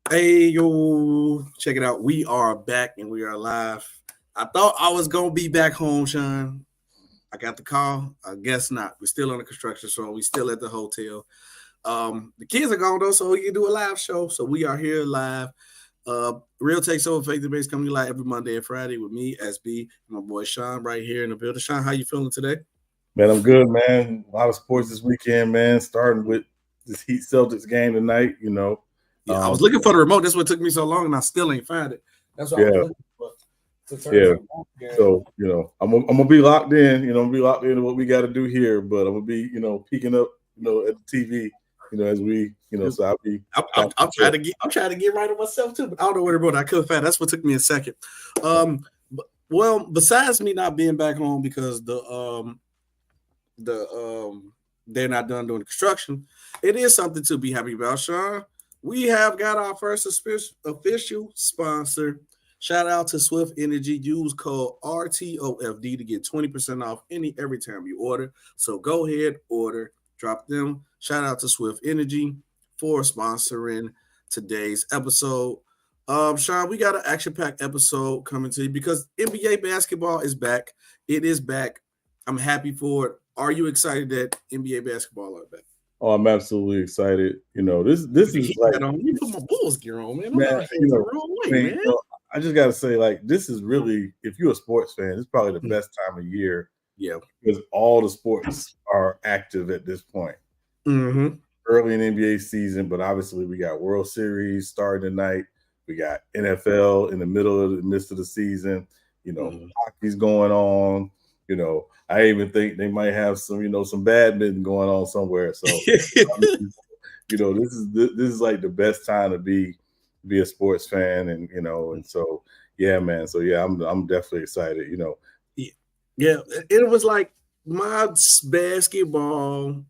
Hey, yo, check it out. We are back and we are live. I thought I was going to be back home, Sean. I got the call. I guess not. We're still on the construction show. We still at the hotel. The kids are gone, though, so we can do a live show. So we are here live. Real Takes Over Faith Debates coming live every Monday and Friday with me, SB, and my boy Sean right here in the building. Sean, how you feeling today? Man, I'm good, man. A lot of sports this weekend, man. Starting with this Heat Celtics game tonight, Yeah, I was looking for the remote. That's what took me so long, and I still ain't find it. That's what I was looking for. So, I'm gonna be locked in, be locked into what we got to do here, but I'm gonna be, peeking up, at the TV, as we, so I'll be. I'm trying to get right on myself too, but I don't know where the remote. I couldn't find it. That's what took me a second. Well, besides me not being back home because they're not done doing the construction, it is something to be happy about, Sean. We have got our first official sponsor. Shout out to Swift Energy. Use code RTOFD to get 20% off every time you order. So go ahead, order, drop them. Shout out to Swift Energy for sponsoring today's episode. Sean, we got an action-packed episode coming to you because NBA basketball is back. It is back. I'm happy for it. Are you excited that NBA basketball are back? Oh, I'm absolutely excited. This is like you put my Bulls gear on, man. I just gotta say, like, this is really, if you're a sports fan, it's probably the best time of year. Yeah, because all the sports are active at this point. Mm-hmm. Early in the NBA season, but obviously we got World Series starting tonight. We got NFL in the midst of the season. Hockey's going on. I even think they might have some badminton going on somewhere. So, this is like the best time to be a sports fan, and so yeah, man. So yeah, I'm definitely excited. Yeah, it was like my basketball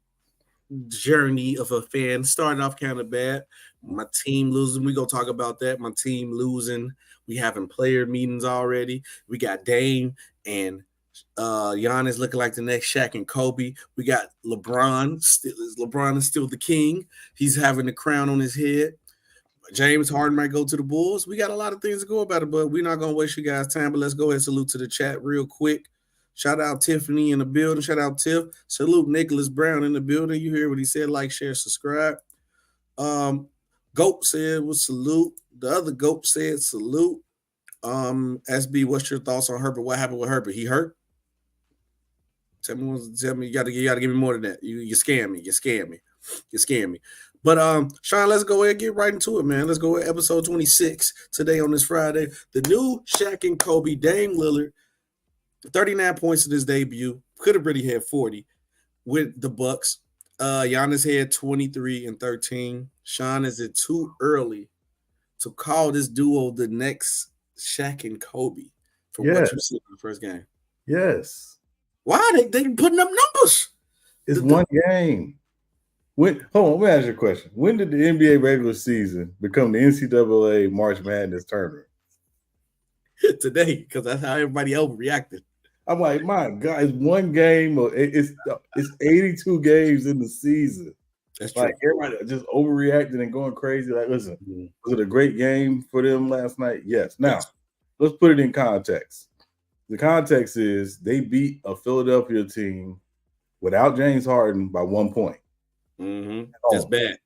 journey of a fan started off kind of bad. My team losing. We gonna talk about that. My team losing. We having player meetings already. We got Dame and Giannis looking like the next Shaq and Kobe. We got LeBron. LeBron is still the king. He's having the crown on his head. James Harden might go to the Bulls. We got a lot of things to go about it, but we're not going to waste you guys' time. But let's go ahead and salute to the chat real quick. Shout out Tiffany in the building. Shout out Tiff. Salute Nicholas Brown in the building. You hear what he said. Like, share, subscribe. Goat said was salute. The other Goat said salute. SB, what's your thoughts on Herbert? What happened with Herbert? He hurt? Tell me. You gotta give me more than that. You scam me. You scam me. But Sean, let's go ahead and get right into it, man. Let's go with episode 26 today on this Friday. The new Shaq and Kobe, Dame Lillard, 39 points in his debut. Could have really had 40 with the Bucks. Giannis had 23 and 13. Sean, is it too early to call this duo the next Shaq and Kobe for what you see in the first game? Yes. Why they putting up numbers? It's one game. Hold on, let me ask you a question. When did the NBA regular season become the NCAA March Madness tournament? Today, because that's how everybody overreacted. I'm like, my God, it's one game. It's 82 games in the season. That's true. Like, everybody just overreacting and going crazy. Like, listen, was it a great game for them last night? Yes. Now, let's put it in context. The context is they beat a Philadelphia team without James Harden by 1 point. Mm-hmm. That's bad.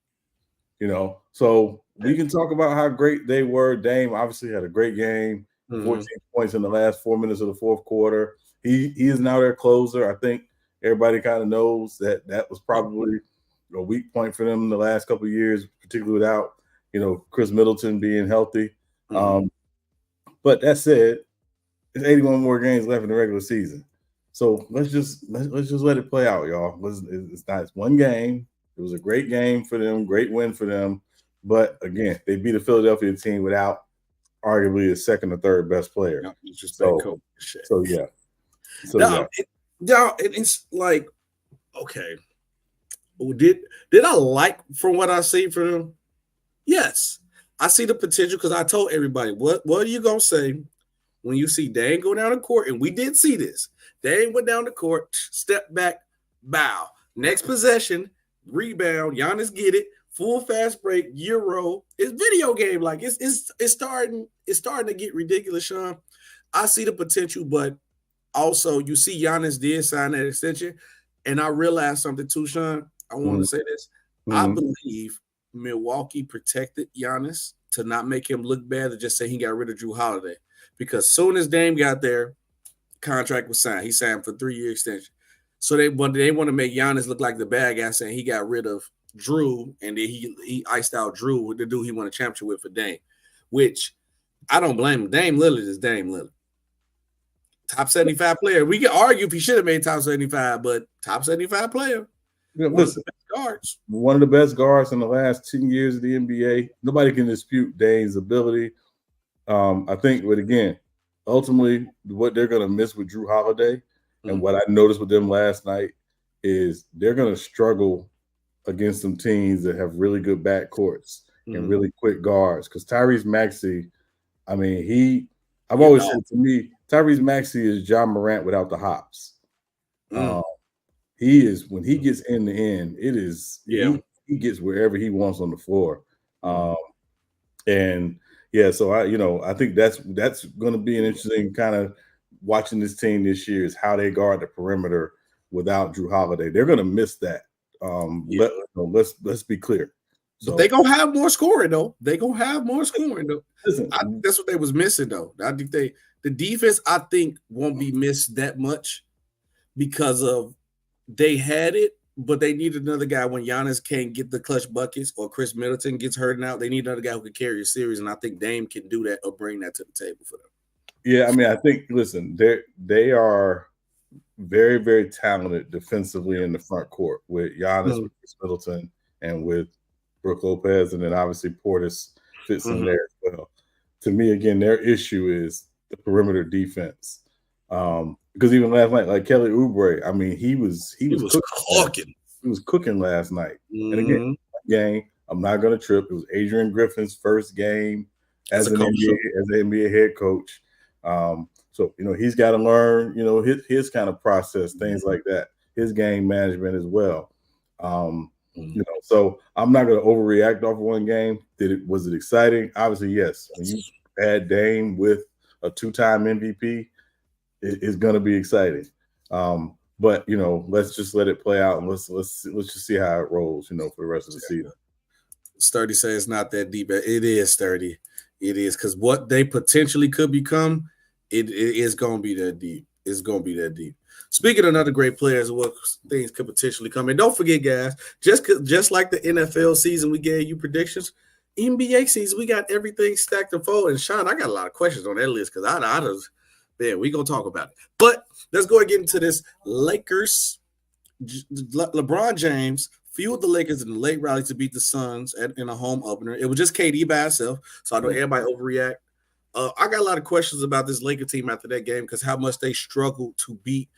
So we can talk about how great they were. Dame obviously had a great game, 14 points in the last 4 minutes of the fourth quarter. He is now their closer. I think everybody kind of knows that was probably a weak point for them in the last couple of years, particularly without, Chris Middleton being healthy. But that said, there's 81 more games left in the regular season. So let's just let it play out, y'all. It's one game. It was a great game for them, great win for them. But again, they beat a Philadelphia team without arguably the second or third best player. It's like, okay. Did I like from what I see from them? Yes. I see the potential because I told everybody, what are you gonna say when you see Dame go down the court? And we did see this. Dame went down the court, step back, bow. Next possession, rebound, Giannis get it, full fast break, Euro. It's video game. Like it's starting to get ridiculous, Sean. I see the potential, but also you see Giannis did sign that extension. And I realized something too, Sean. I want to say this. I believe Milwaukee protected Giannis to not make him look bad, to just say he got rid of Drew Holiday. Because soon as Dame got there, contract was signed. He signed for 3-year extension. So they want to make Giannis look like the bad guy, saying he got rid of Drew, and then he iced out Drew with the dude he won a championship with for Dame, which I don't blame him. Dame Lillard is Dame Lillard. Top 75 player. We can argue if he should have made top 75, but top 75 player. Yeah, listen, guards. One of the best guards in the last 10 years of the NBA. Nobody can dispute Dame's ability. I think, but again, ultimately, what they're going to miss with Drew Holiday, and what I noticed with them last night, is they're going to struggle against some teams that have really good backcourts and really quick guards. Because Tyrese Maxey, I mean, I've always said, to me, Tyrese Maxey is John Morant without the hops. He is, when he gets in the end, it is, he gets wherever he wants on the floor. And yeah, so I think that's going to be an interesting kind of watching this team this year, is how they guard the perimeter without Drew Holiday. They're going to miss that. Let's be clear. So they're gonna have more scoring though. They're gonna have more scoring though. I think that's what they was missing though. I think the defense, I think, won't be missed that much because of they had it, but they need another guy when Giannis can't get the clutch buckets or Chris Middleton gets hurt now. They need another guy who can carry a series, and I think Dame can do that or bring that to the table for them. Yeah, I mean, I think, listen, they are very, very talented defensively in the front court with Giannis, with Chris Middleton, and with Brook Lopez, and then obviously Portis fits in there as well. To me, again, their issue is the perimeter defense. Because even last night, like Kelly Oubre, I mean, he was cooking. He was cooking last night. And again, game, I'm not going to trip. It was Adrian Griffin's first game as an NBA head coach. So he's got to learn, his kind of process, things like that, his game management as well. So I'm not going to overreact off one game. Was it exciting? Obviously, yes. When you add Dame with a 2-time MVP, it's going to be exciting. But let's just let it play out, and let's just see how it rolls, for the rest of the season. Sturdy says it's not that deep. It is, Sturdy. It is, because what they potentially could become, it is going to be that deep. It's going to be that deep. Speaking of another great players, what things could potentially come in. Don't forget, guys, just like the NFL season, we gave you predictions. NBA season, we got everything stacked and fold. And Sean, I got a lot of questions on that list because we're going to talk about it. But let's go and get into this. Lakers, LeBron James fueled the Lakers in the late rally to beat the Suns in a home opener. It was just KD by himself, so I know everybody overreact. I got a lot of questions about this Laker team after that game because how much they struggled to beat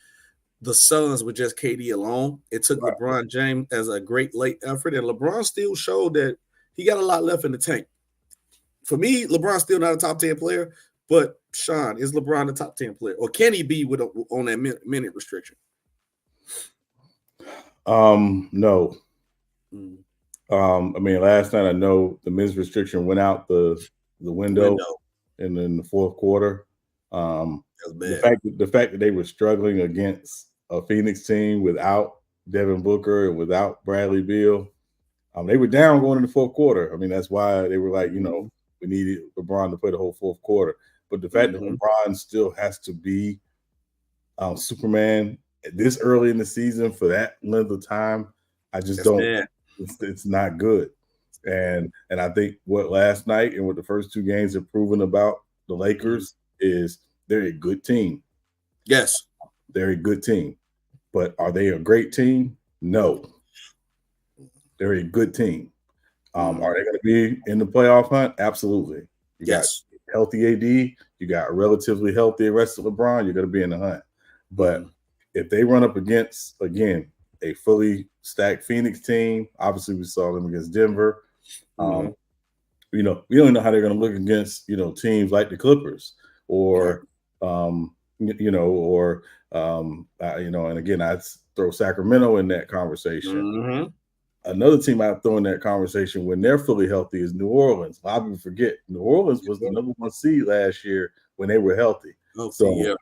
the Suns with just KD alone. It took LeBron James as a great late effort, and LeBron still showed that he got a lot left in the tank. For me, LeBron's still not a top 10 player, but Sean, is LeBron the top 10 player, or can he be on that minute restriction? No. I mean, last night I know the minutes restriction went out the window. And in the fourth quarter. The fact that they were struggling against a Phoenix team without Devin Booker and without Bradley Beal, they were down going into the fourth quarter. I mean, that's why they were like, we needed LeBron to play the whole fourth quarter. But the fact that LeBron still has to be Superman this early in the season for that length of time, I just don't. It's not good. And I think what last night and what the first two games have proven about the Lakers is they're a good team. Yes. They're a good team. But are they a great team? No. They're a good team. Are they going to be in the playoff hunt? Absolutely. You got healthy AD. You got a relatively healthy rest of LeBron. You're going to be in the hunt. But if they run up against, again, a fully stacked Phoenix team, obviously we saw them against Denver. We don't know how they're going to look against, teams like the Clippers or, and again, I'd throw Sacramento in that conversation. Another team I throw in that conversation when they're fully healthy is New Orleans. A lot of people forget New Orleans was the #1 seed last year when they were healthy. So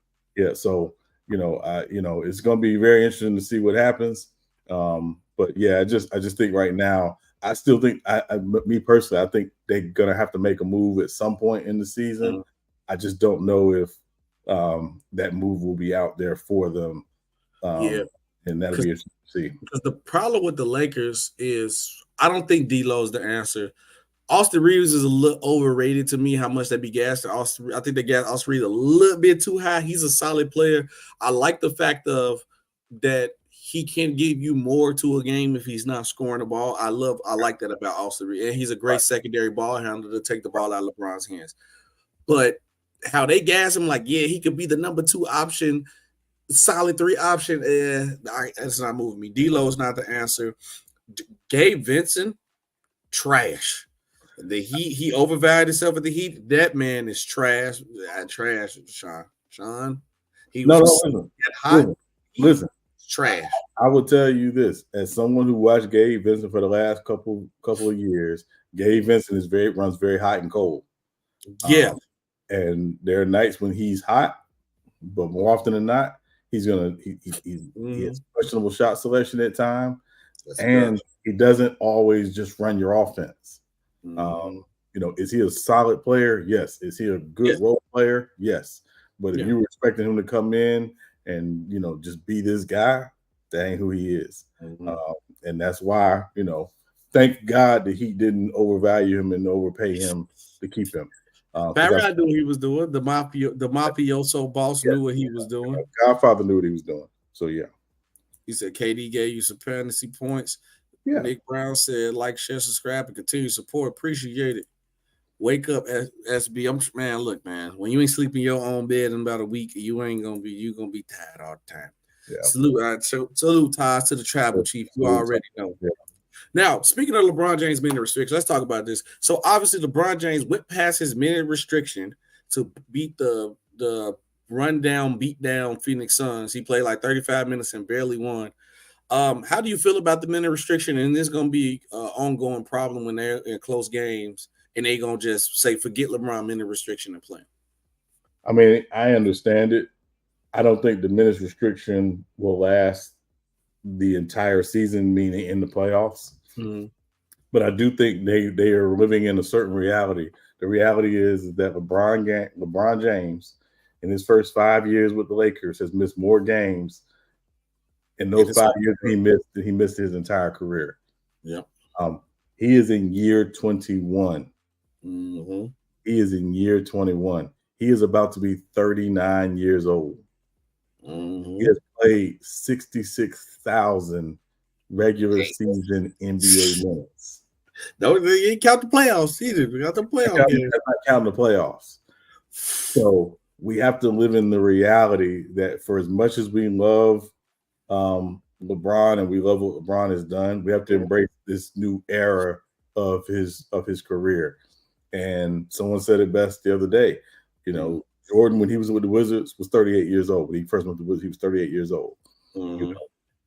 so it's going to be very interesting to see what happens. But yeah, I just think right now, I still think me personally, I think they're going to have to make a move at some point in the season. I just don't know if that move will be out there for them. And that'll be interesting to see. Because the problem with the Lakers is I don't think D'Lo's the answer. Austin Reeves is a little overrated to me. How much they be gassed? I think they gas Austin Reeves a little bit too high. He's a solid player. I like the fact of that he can give you more to a game if he's not scoring the ball. I like that about Austin Reeves, and he's a great secondary ball handler to take the ball out of LeBron's hands. But how they gas him, like, yeah, he could be the number 2 option, solid 3 option. That's not moving me. D'Lo is not the answer. Gabe Vincent, trash. He overvalued himself at the Heat. That man is trash. Trash, Sean. He was listen. Trash. I will tell you this, as someone who watched Gabe Vincent for the last couple of years, Gabe Vincent runs very hot and cold. Yeah. And there are nights when he's hot, but more often than not, he has questionable shot selection at times, and he doesn't always just run your offense. Is he a solid player? Yes. Is he a good role player? Yes. But if you were expecting him to come in and just be this guy, that ain't who he is. And that's why thank God that he didn't overvalue him and overpay him to keep him. Barry knew what he was doing. The mafioso boss knew what he was doing. Godfather knew what he was doing. So yeah. He said KD gave you some fantasy points. Yeah. Nick Brown said, like, share, subscribe, and continue support. Appreciate it. Wake up, SB. Look, man. When you ain't sleeping in your own bed in about a week, you gonna be tired all the time. Yeah. Salute ties to the tribal chief. You already know. Yeah. Now, speaking of LeBron James minute restriction, let's talk about this. So obviously, LeBron James went past his minute restriction to beat the beat down Phoenix Suns. He played like 35 minutes and barely won. How do you feel about the minute restriction? And this is going to be an ongoing problem when they're in close games and they're going to just say, forget LeBron minute restriction and play. I mean, I understand it. I don't think the minutes restriction will last the entire season, meaning in the playoffs. But I do think they are living in a certain reality. The reality is that LeBron James, in his first 5 years with the Lakers, has missed more games in those 5 years he missed his entire career. Yeah. He is in year 21. Mm-hmm. He is in year 21. He is about to be 39 years old. Mm-hmm. He has played 66,000 regular season NBA minutes. No, you ain't count the playoffs either. We got the playoff game. That's not counting the playoffs. So we have to live in the reality that for as much as we love LeBron and we love what LeBron has done, we have to embrace this new era of his career. And someone said it best the other day. Jordan, when he was with the Wizards, was 38 years old. When he first went to the Wizards, he was 38 years old. Mm-hmm.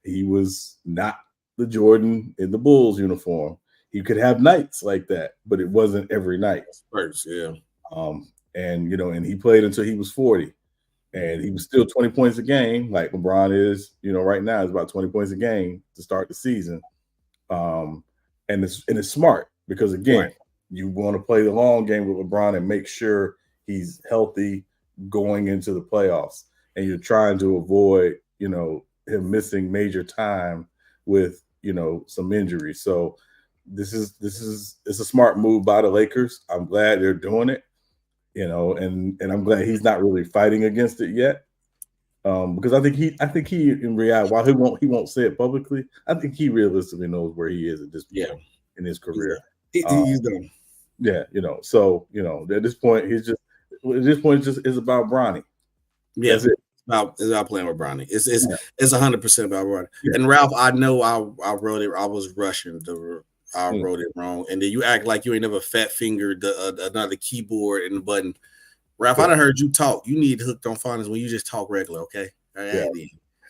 He was not the Jordan in the Bulls uniform. He could have nights like that, but it wasn't every night. First, yeah. And he played until he was 40. And he was still 20 points a game, like LeBron is, right now, is about 20 points a game to start the season. And it's smart because, again, you want to play the long game with LeBron and make sure he's healthy going into the playoffs. And you're trying to avoid, him missing major time with, some injuries. So it's a smart move by the Lakers. I'm glad they're doing it. And I'm glad he's not really fighting against it yet, because I think he in reality, while he won't say it publicly, I think he realistically knows where he is at this point in his career. He's done. Yeah, so at this point it's just about Bronny. Yeah, it's about playing with Bronny. It's 100% about Bronny. Yeah. And Ralph, I know I wrote it. I was rushing I wrote it wrong, and then you act like you ain't never fat fingered another keyboard and the button. Ralph, I done heard you talk. You need hooked on phonics when you just talk regular, okay? Yeah.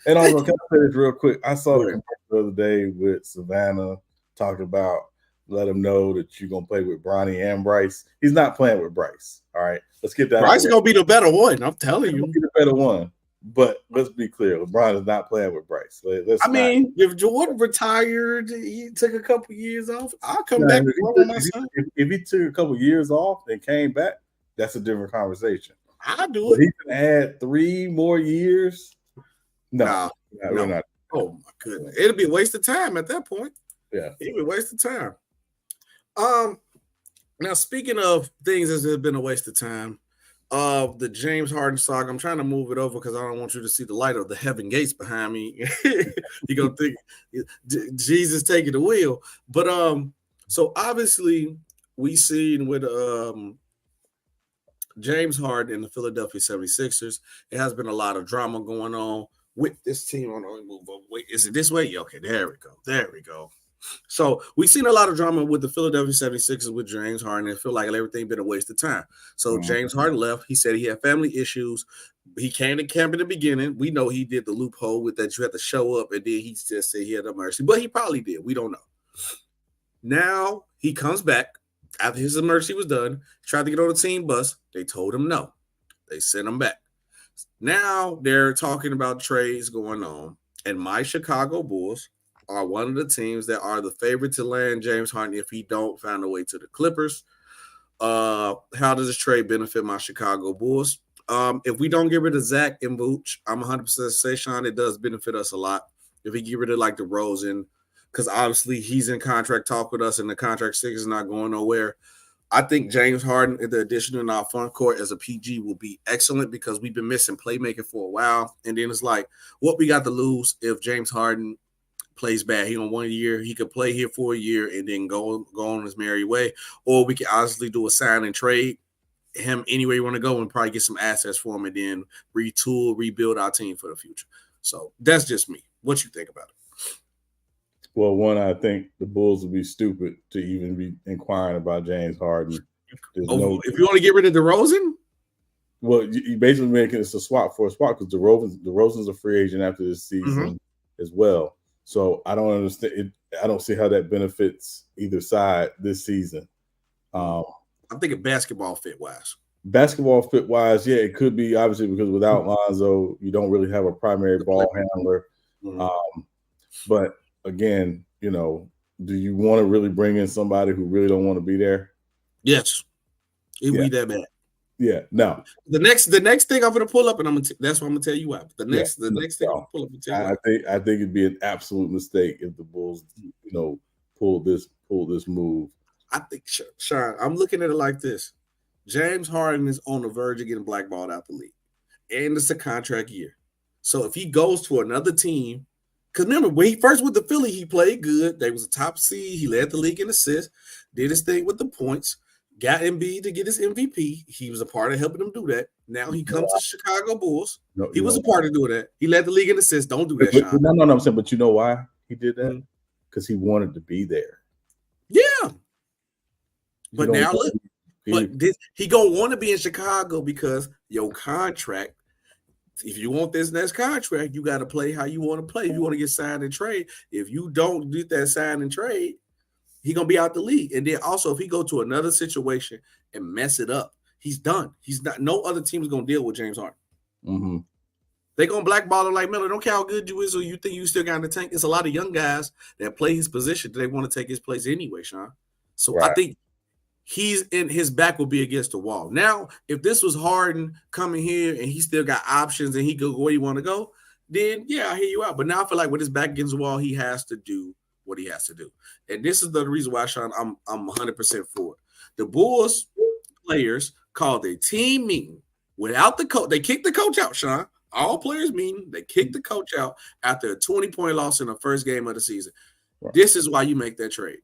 And also, can I say this real quick? I saw the commercial the other day with Savannah talking about let him know that you're gonna play with Bronny and Bryce. He's not playing with Bryce. All right, let's get that. Bryce is gonna be the better one. I'm telling you, be the better one. But let's be clear, LeBron is not playing with Bryce. If Jordan retired, he took a couple years off. I'll come back with my son. If he took a couple years off and came back, that's a different conversation. I'll do but it. He can add 3 more years. No. We're not. Oh my goodness, it'll be a waste of time at that point. Yeah, it'll be a waste of time. Now speaking of things that have been a waste of time. The James Harden saga. I'm trying to move it over because I don't want you to see the light of the heaven gates behind me. You're gonna think Jesus taking the wheel. But so obviously we seen with James Harden and the Philadelphia 76ers, it has been a lot of drama going on with this team. On move over. Wait, is it this way? Yeah, okay, there we go. There we go. So we've seen a lot of drama with the Philadelphia 76ers with James Harden. I feel like everything been a waste of time. So James Harden left. He said he had family issues. He came to camp in the beginning. We know he did the loophole with that you had to show up, and then he just said he had no mercy. But he probably did. We don't know. Now he comes back after his mercy was done. Tried to get on the team bus. They told him no. They sent him back. Now they're talking about trades going on. And my Chicago Bulls are one of the teams that are the favorite to land James Harden if he don't find a way to the Clippers. How does this trade benefit my Chicago Bulls? If we don't get rid of Zach and Vooch, I'm 100% say, Sean, it does benefit us a lot. If we get rid of like DeRozan, because obviously he's in contract talk with us and the contract stick is not going nowhere. I think James Harden, the addition in our front court as a PG will be excellent because we've been missing playmaking for a while. And then it's like, what we got to lose if James Harden plays bad. He on 1 year. He could play here for a year and then go on his merry way. Or we can honestly do a sign and trade him anywhere you want to go and probably get some assets for him and then retool, rebuild our team for the future. So that's just me. What you think about it? Well, one, I think the Bulls would be stupid to even be inquiring about James Harden. If you want to get rid of DeRozan? Well, you basically making this a swap for a swap because DeRozan's a free agent after this season as well. So I don't understand it. I don't see how that benefits either side this season. I'm thinking basketball fit wise. Yeah, it could be obviously because without Lonzo, you don't really have a primary ball handler. But again, do you want to really bring in somebody who really don't want to be there? Yes, it would be that bad. Yeah, no. The next thing I'm going to pull up, and that's what I'm going to tell you why. The next thing I'm going to pull up and tell you. I think it'd be an absolute mistake if the Bulls, pull this move. I think, Sean, I'm looking at it like this: James Harden is on the verge of getting blackballed out the league, and it's a contract year. So if he goes to another team, because remember when he first with the Philly, he played good. They was a top seed. He led the league in assists, did his thing with the points. Got Embiid to get his MVP. He was a part of helping him do that. Now he comes to Chicago Bulls. He was a part of doing that. He led the league in assists. Don't do that, Sean. No, I'm saying, but you know why he did that? Because he wanted to be there. Yeah. But now look, he gonna want to be in Chicago because your contract. If you want this next contract, you got to play how you want to play. If you want to get signed and trade, if you don't do that sign and trade, he's going to be out the league. And then also, if he go to another situation and mess it up, he's done. He's not. No other team is going to deal with James Harden. They're going to blackball him like Miller. Don't care how good you is or you think you still got in the tank. It's a lot of young guys that play his position. They want to take his place anyway, Sean. So I think he's in his back will be against the wall. Now, if this was Harden coming here and he still got options and he go where he want to go, then yeah, I hear you out. But now I feel like with his back against the wall, he has to do what he has to do. And this is the reason why, Sean, I'm 100% for it. The Bulls players called a team meeting without the coach. They kicked the coach out, Sean. All players meeting. They kicked the coach out after a 20-point loss in the first game of the season. Right. This is why you make that trade.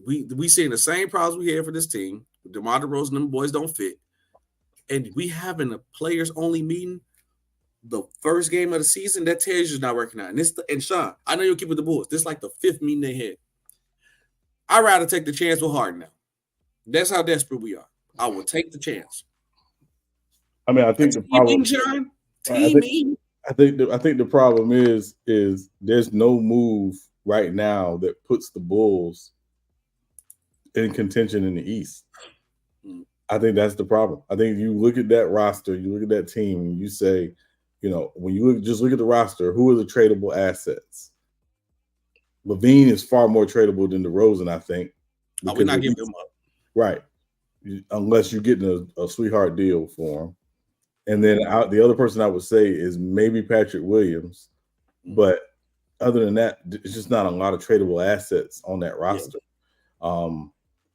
We seeing the same problems we had for this team. DeMar DeRozan and them boys don't fit. And we having a players only meeting the first game of the season. That tells you it's not working out. And Sean, I know you'll keep with the Bulls. This is like the 5th meeting they had. I'd rather take the chance with Harden now. That's how desperate we are. I will take the chance. I mean, I think the problem, John, I think the problem is there's no move right now that puts the Bulls in contention in the East. Mm. I think that's the problem. I think you look at that roster, you look at that team, and you say, when you just look at the roster, who are the tradable assets? LaVine is far more tradable than DeRozan, I think. We're not giving him up. Right. Unless you're getting a sweetheart deal for him. And then the other person I would say is maybe Patrick Williams. But other than that, it's just not a lot of tradable assets on that roster. Yeah.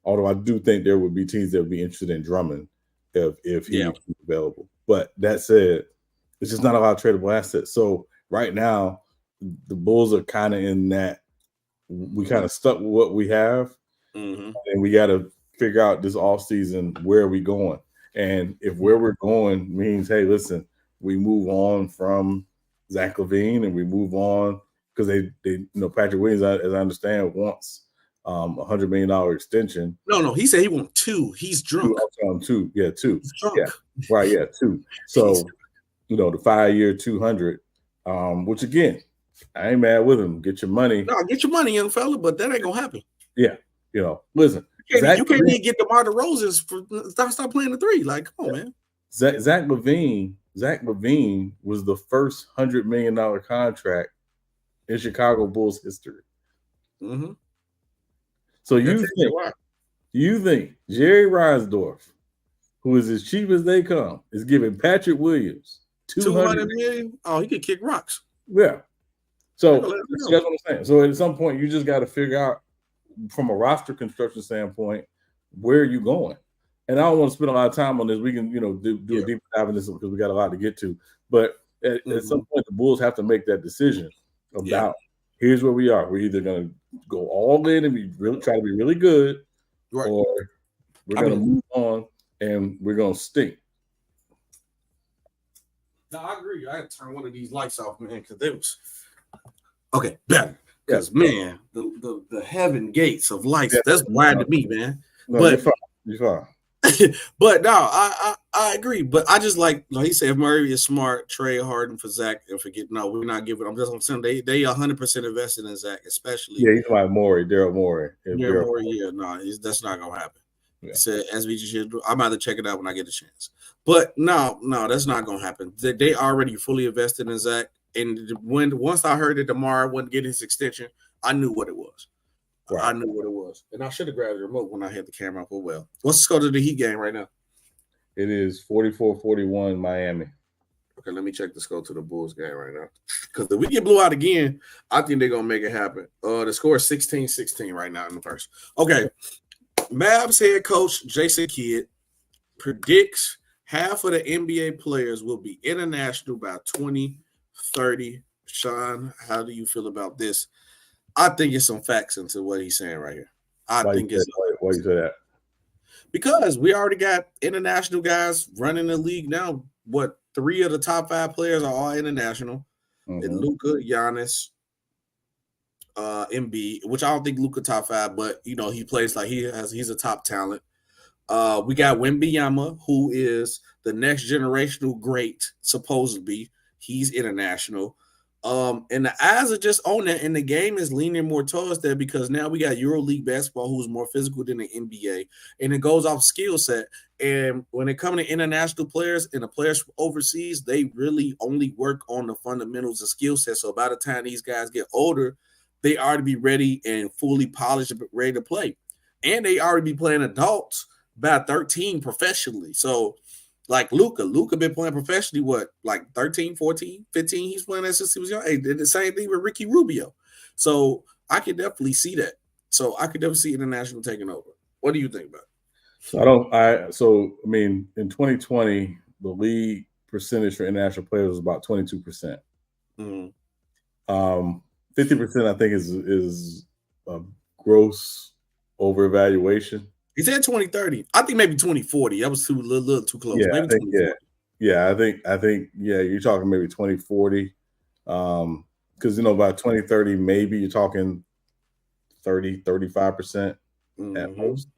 Although I do think there would be teams that would be interested in Drummond if he was available. But that said, it's just not a lot of tradable assets. So right now, the Bulls are kind of in that we kind of stuck with what we have. And we got to figure out this offseason, where are we going? And if where we're going means, hey, listen, we move on from Zach LaVine and we move on because they Patrick Williams, as I understand, wants $100 million extension. No, he said he wants 2. He's drunk. 2. Yeah, 2. He's drunk. Yeah, right. Yeah, 2. So, the 5-year 200, which again, I ain't mad with him. Get your money. No, get your money, young fella, but that ain't gonna happen. Yeah, listen. You can't even get DeMar DeRozan for stop playing the 3. Like, come on, man. Zach LaVine was the first $100 million contract in Chicago Bulls history. Mm-hmm. So you think Jerry Reinsdorf, who is as cheap as they come, is giving Patrick Williams $200 million? Oh, he could kick rocks. Yeah. So that's what I'm saying. So at some point, you just got to figure out, from a roster construction standpoint, where are you going? And I don't want to spend a lot of time on this. We can, do a deeper dive in this because we got a lot to get to. But at some point, the Bulls have to make that decision about here's where we are. We're either going to go all in and try to be really good, or we're going to move on and we're going to stink. No, I agree. I had to turn one of these lights off, man, because it was better. Because man, the heaven gates of lights, that's blind to me, man. No, but you're fine. But no, I agree. But I just like he said, if Murray is smart, trade Harden for Zach and forget. No, we're not giving. I'm just saying they 100% invested in Zach, especially. Yeah, he's like Daryl Morey. Daryl Morey. Yeah, no, that's not gonna happen. Yeah. He said, as we just do, I'm about to check it out when I get a chance. But no, that's not gonna happen. They already fully invested in Zach. And once I heard that DeMar wouldn't get his extension, I knew what it was. Right. I knew what it was. And I should have grabbed the remote when I had the camera up. Oh, well. Let's go to the Heat game right now. It is 44-41 Miami. Okay, let me check the score to the Bulls game right now. Because if we get blew out again, I think they're going to make it happen. The score is 16-16 right now in the first. Okay. Mavs head coach Jason Kidd predicts half of the NBA players will be international by 2030. Sean, how do you feel about this? I think it's some facts into what he's saying right here. Why you say that? Because we already got international guys running the league now. 3 of the top 5 players are all international. And Luka, Giannis, Embiid, which I don't think Luka top 5, but he plays like he's a top talent. We got Wembanyama, who is the next generational great, supposedly. He's international. And the eyes are just on that, and the game is leaning more towards that because now we got EuroLeague basketball, who's more physical than the NBA, and it goes off skill set. And when it comes to international players and the players overseas, they really only work on the fundamentals of skill set. So by the time these guys get older, they already be ready and fully polished and ready to play. And they already be playing adults by 13 professionally. So like Luka been playing professionally, 13, 14, 15? He's playing that since he was young. Hey, did the same thing with Ricky Rubio. So I could definitely see that. So I could definitely see international taking over. What do you think about it? In 2020, the league percentage for international players was about 22%. 50%, I think, is a gross over evaluation. He said 2030. I think maybe 2040. That was a little too close. Yeah, maybe I think you're talking maybe 2040. Because by 2030, maybe you're talking 30-35% at most.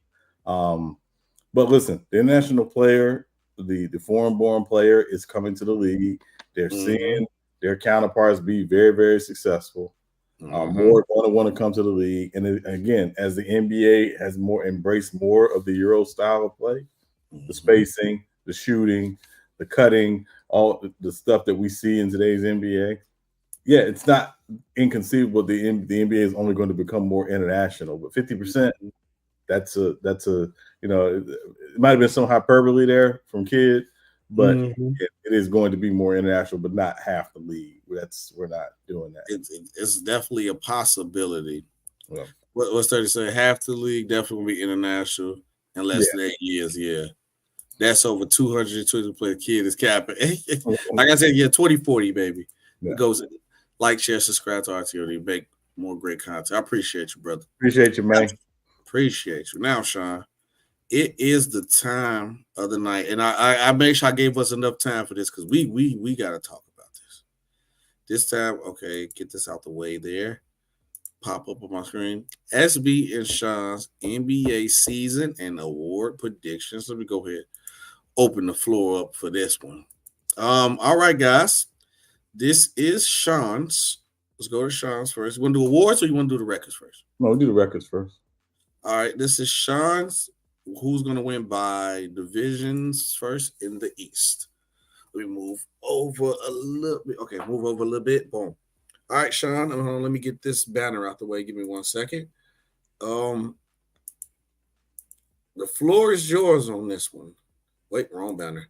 But listen, the international player, the foreign-born player is coming to the league. They're seeing their counterparts be very, very successful. More going to want to come to the league. And again, as the NBA has more embraced more of the Euro style of play, the spacing, the shooting, the cutting, all the stuff that we see in today's NBA. Yeah, it's not inconceivable the NBA is only going to become more international, but 50%, that's a it might have been some hyperbole there from Kid, but it is going to be more international, but not half the league. We're not doing that. It's definitely a possibility. Yeah. What's 30 say? Half the league definitely will be international in less than 8 years. Yeah. That's over 220 player. Kid is capping. Like I said, 2040, baby. Yeah. It goes like, share, subscribe to RTOFD. Make more great content. I appreciate you, brother. Appreciate you, man. Appreciate you. Now, Sean, it is the time of the night, and I make sure I gave us enough time for this because we got to talk about this. This time, okay, get this out the way there. Pop up on my screen. SB and Sean's NBA season and award predictions. Let me go ahead, open the floor up for this one. All right, guys. This is Sean's. Let's go to Sean's first. You want to do awards or you want to do the records first? No, we'll do the records first. All right, this is Sean's. Who's going to win by divisions first in the East? Let me move over a little bit. Okay, move over a little bit. Boom. All right, Sean, let me get this banner out the way. Give me 1 second. The floor is yours on this one. Wait, wrong banner.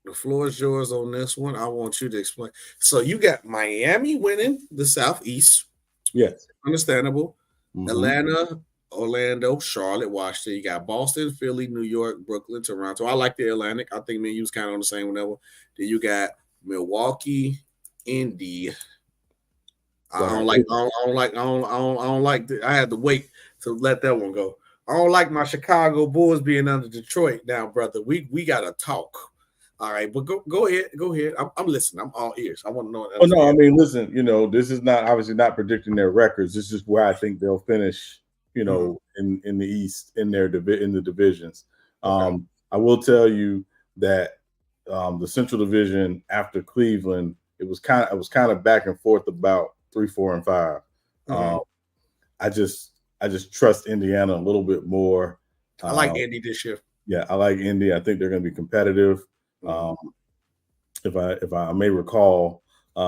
The floor is yours on this one. I want you to explain. So you got Miami winning the Southeast. Yes. Understandable. Atlanta, Orlando, Charlotte, Washington. You got Boston, Philly, New York, Brooklyn, Toronto. I like the Atlantic. I think me and you was kind of on the same level. Then you got Milwaukee, Indy. I don't like. I had to wait to let that one go. I don't like my Chicago Bulls being under Detroit now, brother. We gotta talk. All right, but go ahead. I'm listening. I'm all ears. I want to know. Oh no, I mean, listen. This is not obviously not predicting their records. This is where I think they'll finish. In the East in the divisions. Okay. I will tell you that the Central Division after Cleveland, it was kind of back and forth about 3, 4, and 5. I just trust Indiana a little bit more. I like Indy this year. Yeah, I like Indy. I think they're going to be competitive. If I may recall, if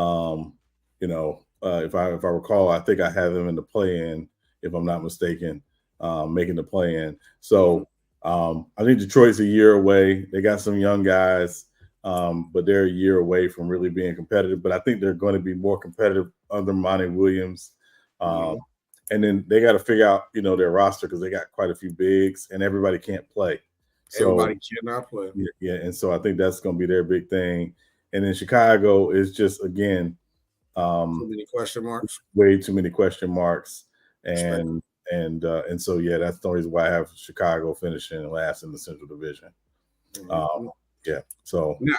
I recall, I think I have them in the play-in, if I'm not mistaken, making the play-in. So I think Detroit's a year away. They got some young guys, but they're a year away from really being competitive. But I think they're going to be more competitive under Monty Williams. And then they got to figure out, their roster because they got quite a few bigs and everybody can't play. So, everybody cannot play. Yeah, and so I think that's going to be their big thing. And then Chicago is just, again, too many question marks. Way too many question marks. And so, yeah, that's the reason why I have Chicago finishing last in the Central Division. Yeah. So now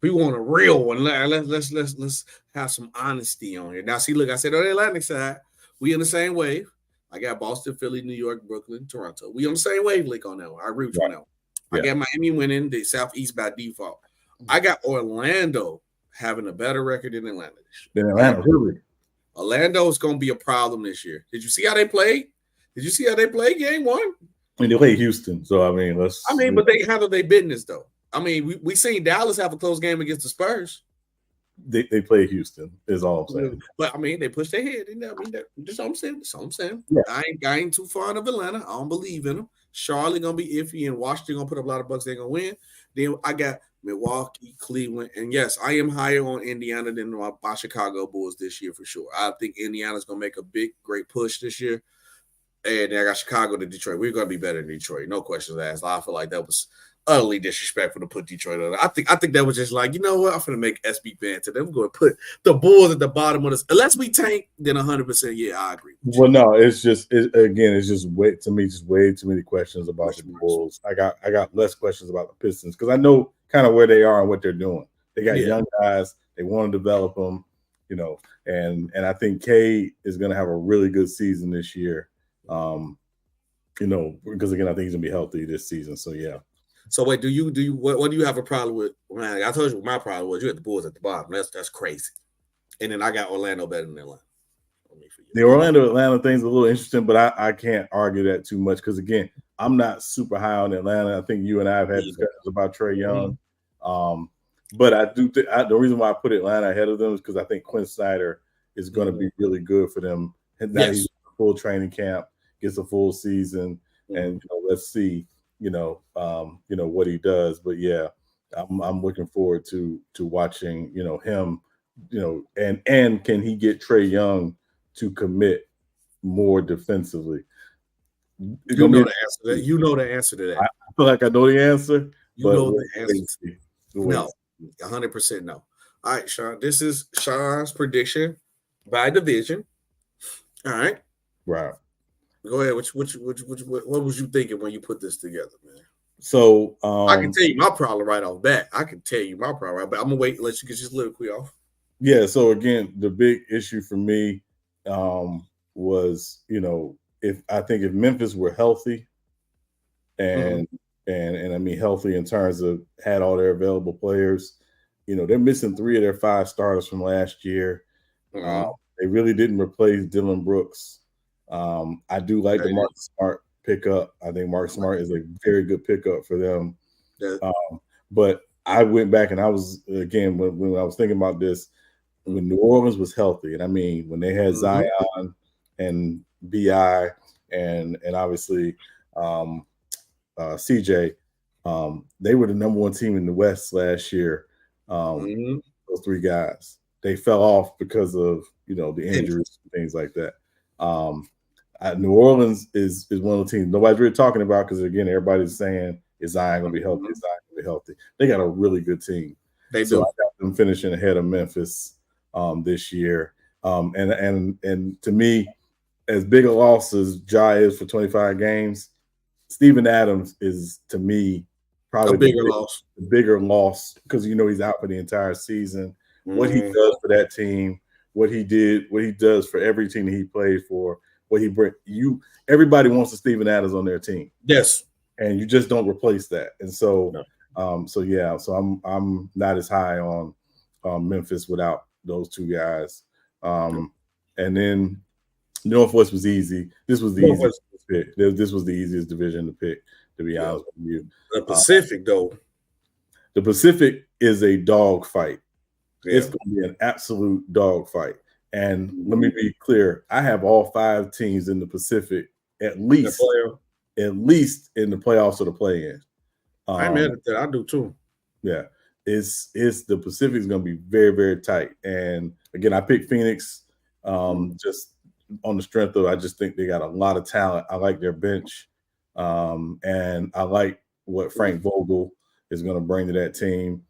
we want a real one. Let's have some honesty on here. Now, see, look, I said on the Atlantic side, we in the same wave. I got Boston, Philly, New York, Brooklyn, Toronto. We on the same wavelength on that one. I agree with you on that one. I got Miami winning the Southeast by default. I got Orlando having a better record than Atlanta this year. Really? Orlando is going to be a problem this year. Did you see how they played? Game one? I mean, they played Houston, so but they handled their business though. I mean, we seen Dallas have a close game against the Spurs. They played Houston, is all I'm saying. But I mean, they pushed their head. That's all I'm saying. Yeah. I ain't too fond of Atlanta. I don't believe in them. Charlotte gonna be iffy, and Washington gonna put up a lot of bucks. They're gonna win. Then I got Milwaukee, Cleveland, and yes, I am higher on Indiana than my Chicago Bulls this year for sure. I think Indiana's gonna make a great push this year. And then I got Chicago to Detroit. We're gonna be better than Detroit, no questions asked. I feel like that was utterly disrespectful to put Detroit on. I think that was just like, you know what? I'm gonna make SB fan to them. I'm going to put the Bulls at the bottom of this. Unless we tank, then 100%. Yeah, I agree. Well, no, it's just way too many questions about the Bulls. I got less questions about the Pistons because I know kind of where they are and what they're doing. They got young guys. They want to develop them, and I think K is going to have a really good season this year. Because again, I think he's gonna be healthy this season. So yeah. So wait, what do you have a problem with? Man, I told you what my problem was. You had the Bulls at the bottom. That's crazy. And then I got Orlando better than Atlanta. The Orlando-Atlanta thing's a little interesting, but I can't argue that too much because, again, I'm not super high on Atlanta. I think you and I have had discussions about Trae Young. But I do think the reason why I put Atlanta ahead of them is because I think Quinn Snyder is going to be really good for them. And now he's in a full training camp, gets a full season, and let's see, what he does. But yeah, I'm looking forward to watching, him, and can he get Trae Young to commit more defensively? You know the answer to that. You know the answer to that. I feel like I know the answer. You know the answer. No, 100% no. All right, Sean. This is Sean's prediction by division. All right. Right. Go ahead. What was you thinking when you put this together, man? So I can tell you my problem right off bat. I can tell you my problem, but I'm gonna wait and let you get your soliloquy off. Yeah. So again, the big issue for me was, if Memphis were healthy, and I mean healthy in terms of had all their available players, they're missing 3 of their 5 starters from last year. They really didn't replace Dillon Brooks. I do like the Mark Smart pickup. I think Mark Smart is a very good pickup for them. But I went back and I was, again, when I was thinking about this, when New Orleans was healthy, and I mean when they had Zion and BI and obviously CJ, they were the number 1 team in the West last year. Those 3 guys, they fell off because of the injuries and things like that. New Orleans is one of the teams nobody's really talking about because, again, everybody's saying, is Zion going to be healthy? Is Zion going to be healthy? They got a really good team. I got them finishing ahead of Memphis this year. And to me, as big a loss as Ja is for 25 games, Steven Adams is, to me, probably the bigger loss because he's out for the entire season. What he does for that team, what he does for every team that he played for, what he bring everybody wants a Steven Adams on their team. Yes. And you just don't replace that. And so so I'm not as high on Memphis without those 2 guys. And then Northwest was easy. This was the easiest pick. This was the easiest division to pick, to be honest with you. The Pacific, though. The Pacific is a dog fight. Yeah. It's going to be an absolute dog fight. And let me be clear. I have all 5 teams in the Pacific at least in the playoffs or the play-in. I'm mad at that. I do too. Yeah. It's the Pacific is going to be very, very tight. And again, I picked Phoenix just on the strength of I just think they got a lot of talent. I like their bench. And I like what Frank Vogel is going to bring to that team.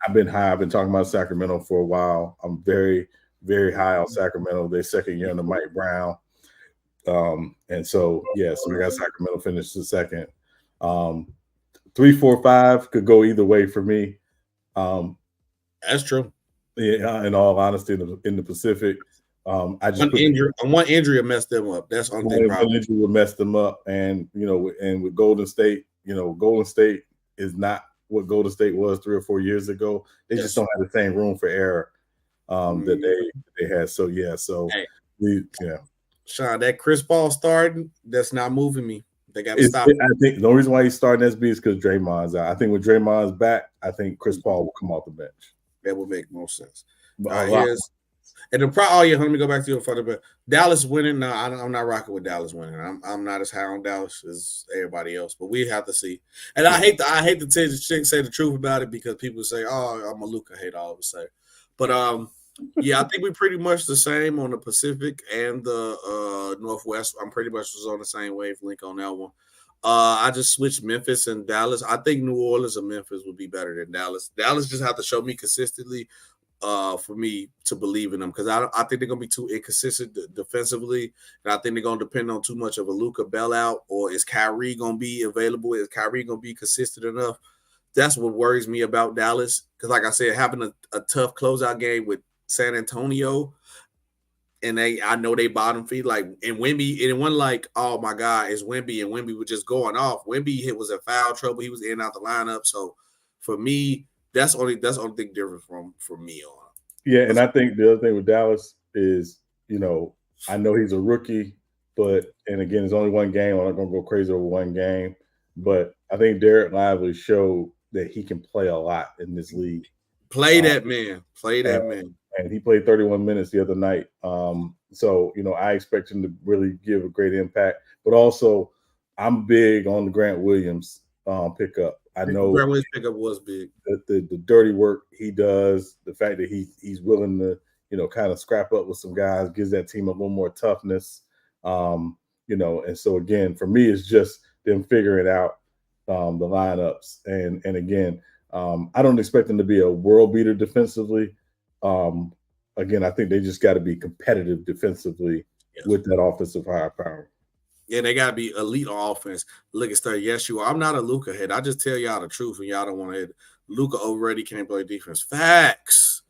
I've been talking about Sacramento for a while. I'm very, very high on Sacramento. Their second year under Mike Brown. And so we got Sacramento finished the second. 3, 4, 5 could go either way for me. That's true. Yeah, in all honesty, in the Pacific, I just one injury messed them up. That's one thing. One injury would mess them up, and and with Golden State, Golden State is not what Golden State was 3 or 4 years ago. They just don't have the same room for error that they had. So Sean, that Chris Paul starting, that's not moving me. They got to stop it. I think the only reason why he's starting SB is because Draymond's out. I think when Draymond's back, I think Chris Paul will come off the bench. That would make more sense. Let me go back to your father. But Dallas winning, no, I'm not rocking with Dallas winning. I'm not as high on Dallas as everybody else, but we have to see. And I hate to say the truth about it because people say, "Oh, I'm a Luka hater," all of a sudden. But I think we're pretty much the same on the Pacific and the Northwest. I'm pretty much was on the same wavelength on that one. I just switched Memphis and Dallas. I think New Orleans and Memphis would be better than Dallas. Dallas just have to show me consistently for me to believe in them because I think they're going to be too inconsistent defensively, and I think they're going to depend on too much of a Luka bailout. Or is Kyrie going to be available? Is Kyrie going to be consistent enough? That's what worries me about Dallas because, like I said, having a tough closeout game with San Antonio, and I know they bottom feed and Wemby, and it wasn't like, oh my God, it's Wemby, and Wemby was just going off. Wemby was in foul trouble. He was in and out the lineup. So for me, that's only thing different from me on. Yeah, and I think the other thing with Dallas is, I know he's a rookie, and again, it's only one game. I'm not going to go crazy over one game, but I think Derek Lively showed that he can play a lot in this league. Play that man. And he played 31 minutes the other night. So, I expect him to really give a great impact. But also, I'm big on the Grant Williams pickup. I know Grant Williams pickup was big. The dirty work he does, the fact that he's willing to, kind of scrap up with some guys, gives that team a little more toughness. And so again, for me, it's just them figuring out the lineups. And again, I don't expect them to be a world beater defensively. Again, I think they just got to be competitive defensively with that offensive firepower. Yeah, they got to be elite on offense. Look at stuff. Yes, you are. I'm not a Luka head. I just tell y'all the truth, and y'all don't want to hear it. Luka already can't play defense. Facts.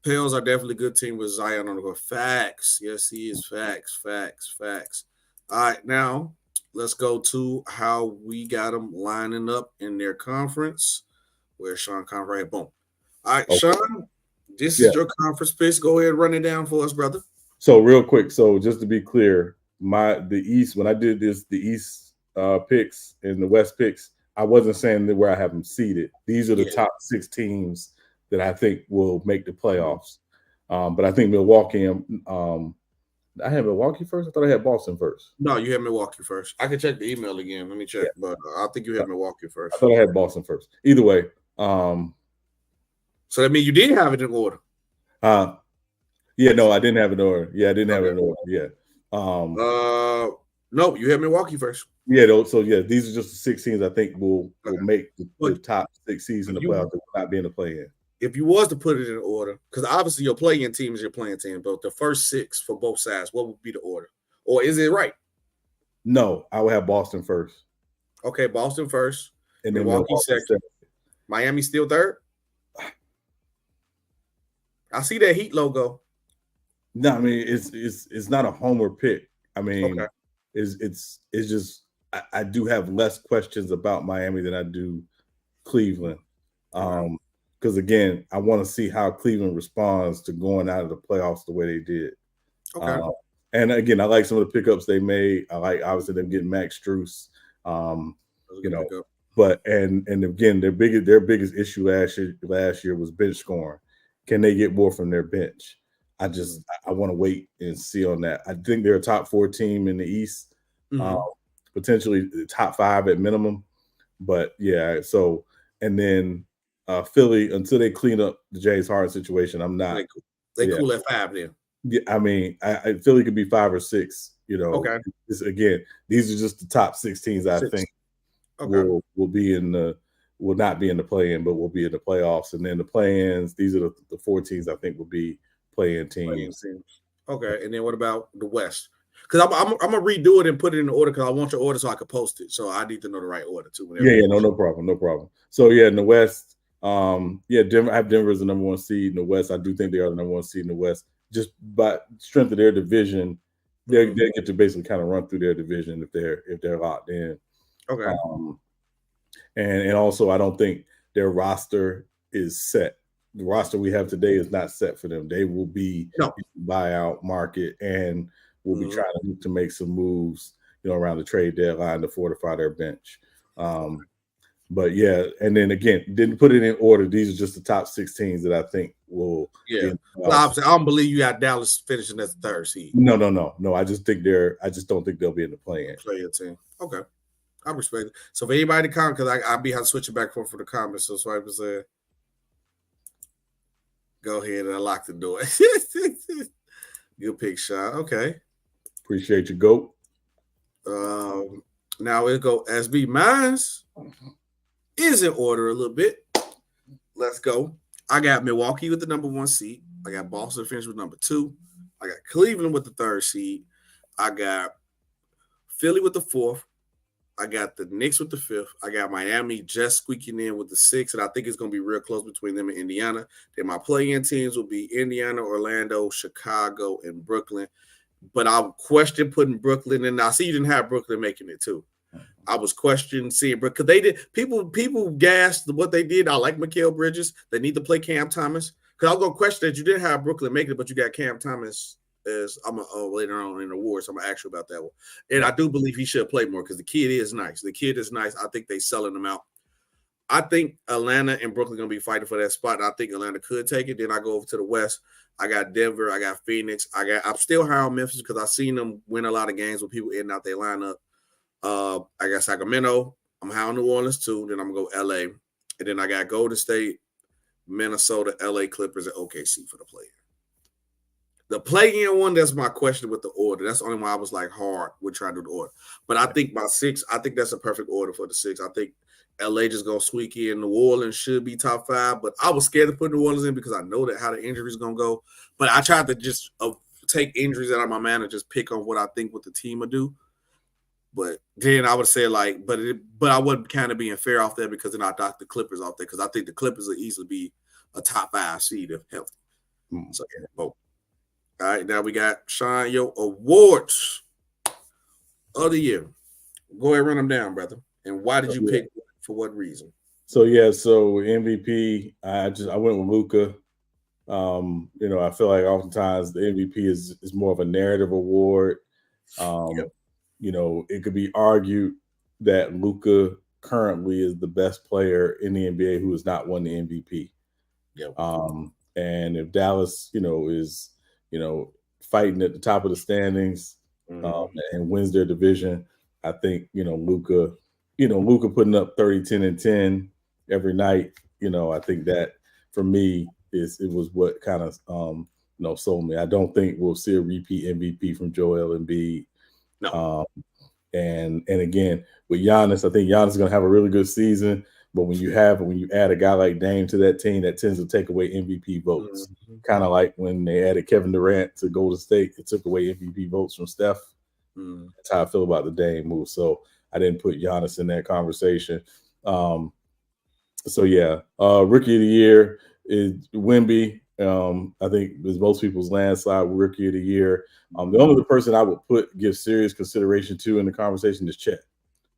Pels are definitely a good team with Zion on the court. Facts. Yes, he is. Facts. All right, now let's go to how we got them lining up in their conference. Where's Sean Conrad? Boom. All right, okay. Sean, this is your conference picks. Go ahead and run it down for us, brother. So real quick, just to be clear, the East, when I did the East picks and the West picks, I wasn't saying that where I have them seeded. These are the top 6 teams that I think will make the playoffs. But I think Milwaukee, I had Milwaukee first. I thought I had Boston first. No, you had Milwaukee first. I can check the email again. Let me check, but I think you had Milwaukee first. I thought I had Boston first. Either way. So that means you did have it in order. Yeah, no, I didn't have it in order. Yeah, I didn't have it in order. Yeah. No, you had Milwaukee first. Yeah, so these are just the 6 teams I think will make the top 6 seeds in the playoffs that will not be in the play-in. If you was to put it in order, because obviously your play-in team is your playing team, but the first 6 for both sides, what would be the order? Or is it right? No, I would have Boston first. Okay, Boston first. And then Milwaukee second. Miami still third? I see that Heat logo. No, I mean it's not a homer pick. I mean, it's just I do have less questions about Miami than I do Cleveland. Because again, I want to see how Cleveland responds to going out of the playoffs the way they did. Okay. And again, I like some of the pickups they made. I like obviously them getting Max Strus. But and again, their biggest issue last year was bench scoring. Can they get more from their bench? I want to wait and see on that. I think they're a top 4 team in the East, potentially the top 5 at minimum. But yeah, so and then Philly, until they clean up the James Harden situation, I'm not. They cool at 5 then. Yeah, I mean, Philly could be 5 or 6. Okay. Again, these are just the top 6 teams I think will not be in the play-in, but will be in the playoffs. And then the play-ins, these are the 4 teams I think will be play-in teams. Okay, and then what about the West? Because I'm gonna redo it and put it in order because I want your order so I can post it. So I need to know the right order too. No problem. So in the West, Denver. I have Denver as the number 1 seed in the West. I do think they are the number 1 seed in the West. Just by strength of their division, they get to basically kind of run through their division if they're locked in. Okay. And also, I don't think their roster is set. The roster we have today is not set for them. They will be buyout market and will be trying to make some moves, around the trade deadline to fortify their bench. But and then again, didn't put it in order. These are just the top 6 teams that I think will. Yeah, I don't believe you got Dallas finishing as the 3rd seed. No. I just don't think they'll be in the play-in. Play-in team. Okay, I respect it. So for anybody to comment, because I'll be switching back for the comments. So I was go ahead and unlock the door. Good pick, Sean. Okay. Appreciate you, GOAT. Now we'll go SB. Mine's is in order a little bit. Let's go. I got Milwaukee with the number 1 seed. I got Boston finished with number 2. I got Cleveland with the 3rd seed. I got Philly with the 4th. I got the Knicks with the 5th. I got Miami just squeaking in with the 6th, and I think it's going to be real close between them and Indiana. Then my play-in teams will be Indiana, Orlando, Chicago, and Brooklyn. But I'll question putting Brooklyn in. I see you didn't have Brooklyn making it too. I was questioning seeing Brooklyn because they did. People gassed what they did. I like Mikal Bridges. They need to play Cam Thomas. Because I was gonna question that you did have Brooklyn make it, but you got Cam Thomas as I'm later on in the awards. I'm gonna ask you about that one. And I do believe he should play more because the kid is nice. The kid is nice. I think they selling him out. I think Atlanta and Brooklyn gonna be fighting for that spot. I think Atlanta could take it. Then I go over to the West. I got Denver. I got Phoenix. I'm still high on Memphis because I've seen them win a lot of games with people in and out their lineup. I got Sacramento. I'm high on New Orleans too. Then I'm gonna go LA, and then I got Golden State, Minnesota, LA Clippers, and OKC for the play. The play-in one, that's my question with the order. That's the only one I was like hard with trying to do the order. But I think my 6, I think that's a perfect order for the 6. I think LA just gonna squeak in. New Orleans should be top 5, but I was scared to put New Orleans in because I know that how the injuries gonna go. But I tried to just take injuries out of my mind and just pick on what I think what the team will do. But then I would say like, but I wasn't kind of being fair off there because then I knocked the Clippers off there because I think the Clippers will easily be a top 5 seed if healthy. So yeah, both. All right, now we got Sean, your awards of the year. Go ahead, run them down, brother. And why did you pick? For what reason? So MVP. I went with Luka. I feel like oftentimes the MVP is more of a narrative award. It could be argued that Luka currently is the best player in the NBA who has not won the MVP. And if Dallas, is fighting at the top of the standings and wins their division, I think Luka putting up 30, 10, and 10 every night. I think that for me it was what kind of sold me. I don't think we'll see a repeat MVP from Joel Embiid. No. And again with Giannis, I think Giannis is going to have a really good season. But when you add a guy like Dame to that team, that tends to take away MVP votes. Kind of like when they added Kevin Durant to Golden State, it took away MVP votes from Steph. That's how I feel about the Dame move. So I didn't put Giannis in that conversation. Rookie of the year is Wemby. I think is most people's landslide rookie of the year. The only other person I would give serious consideration to in the conversation is Chet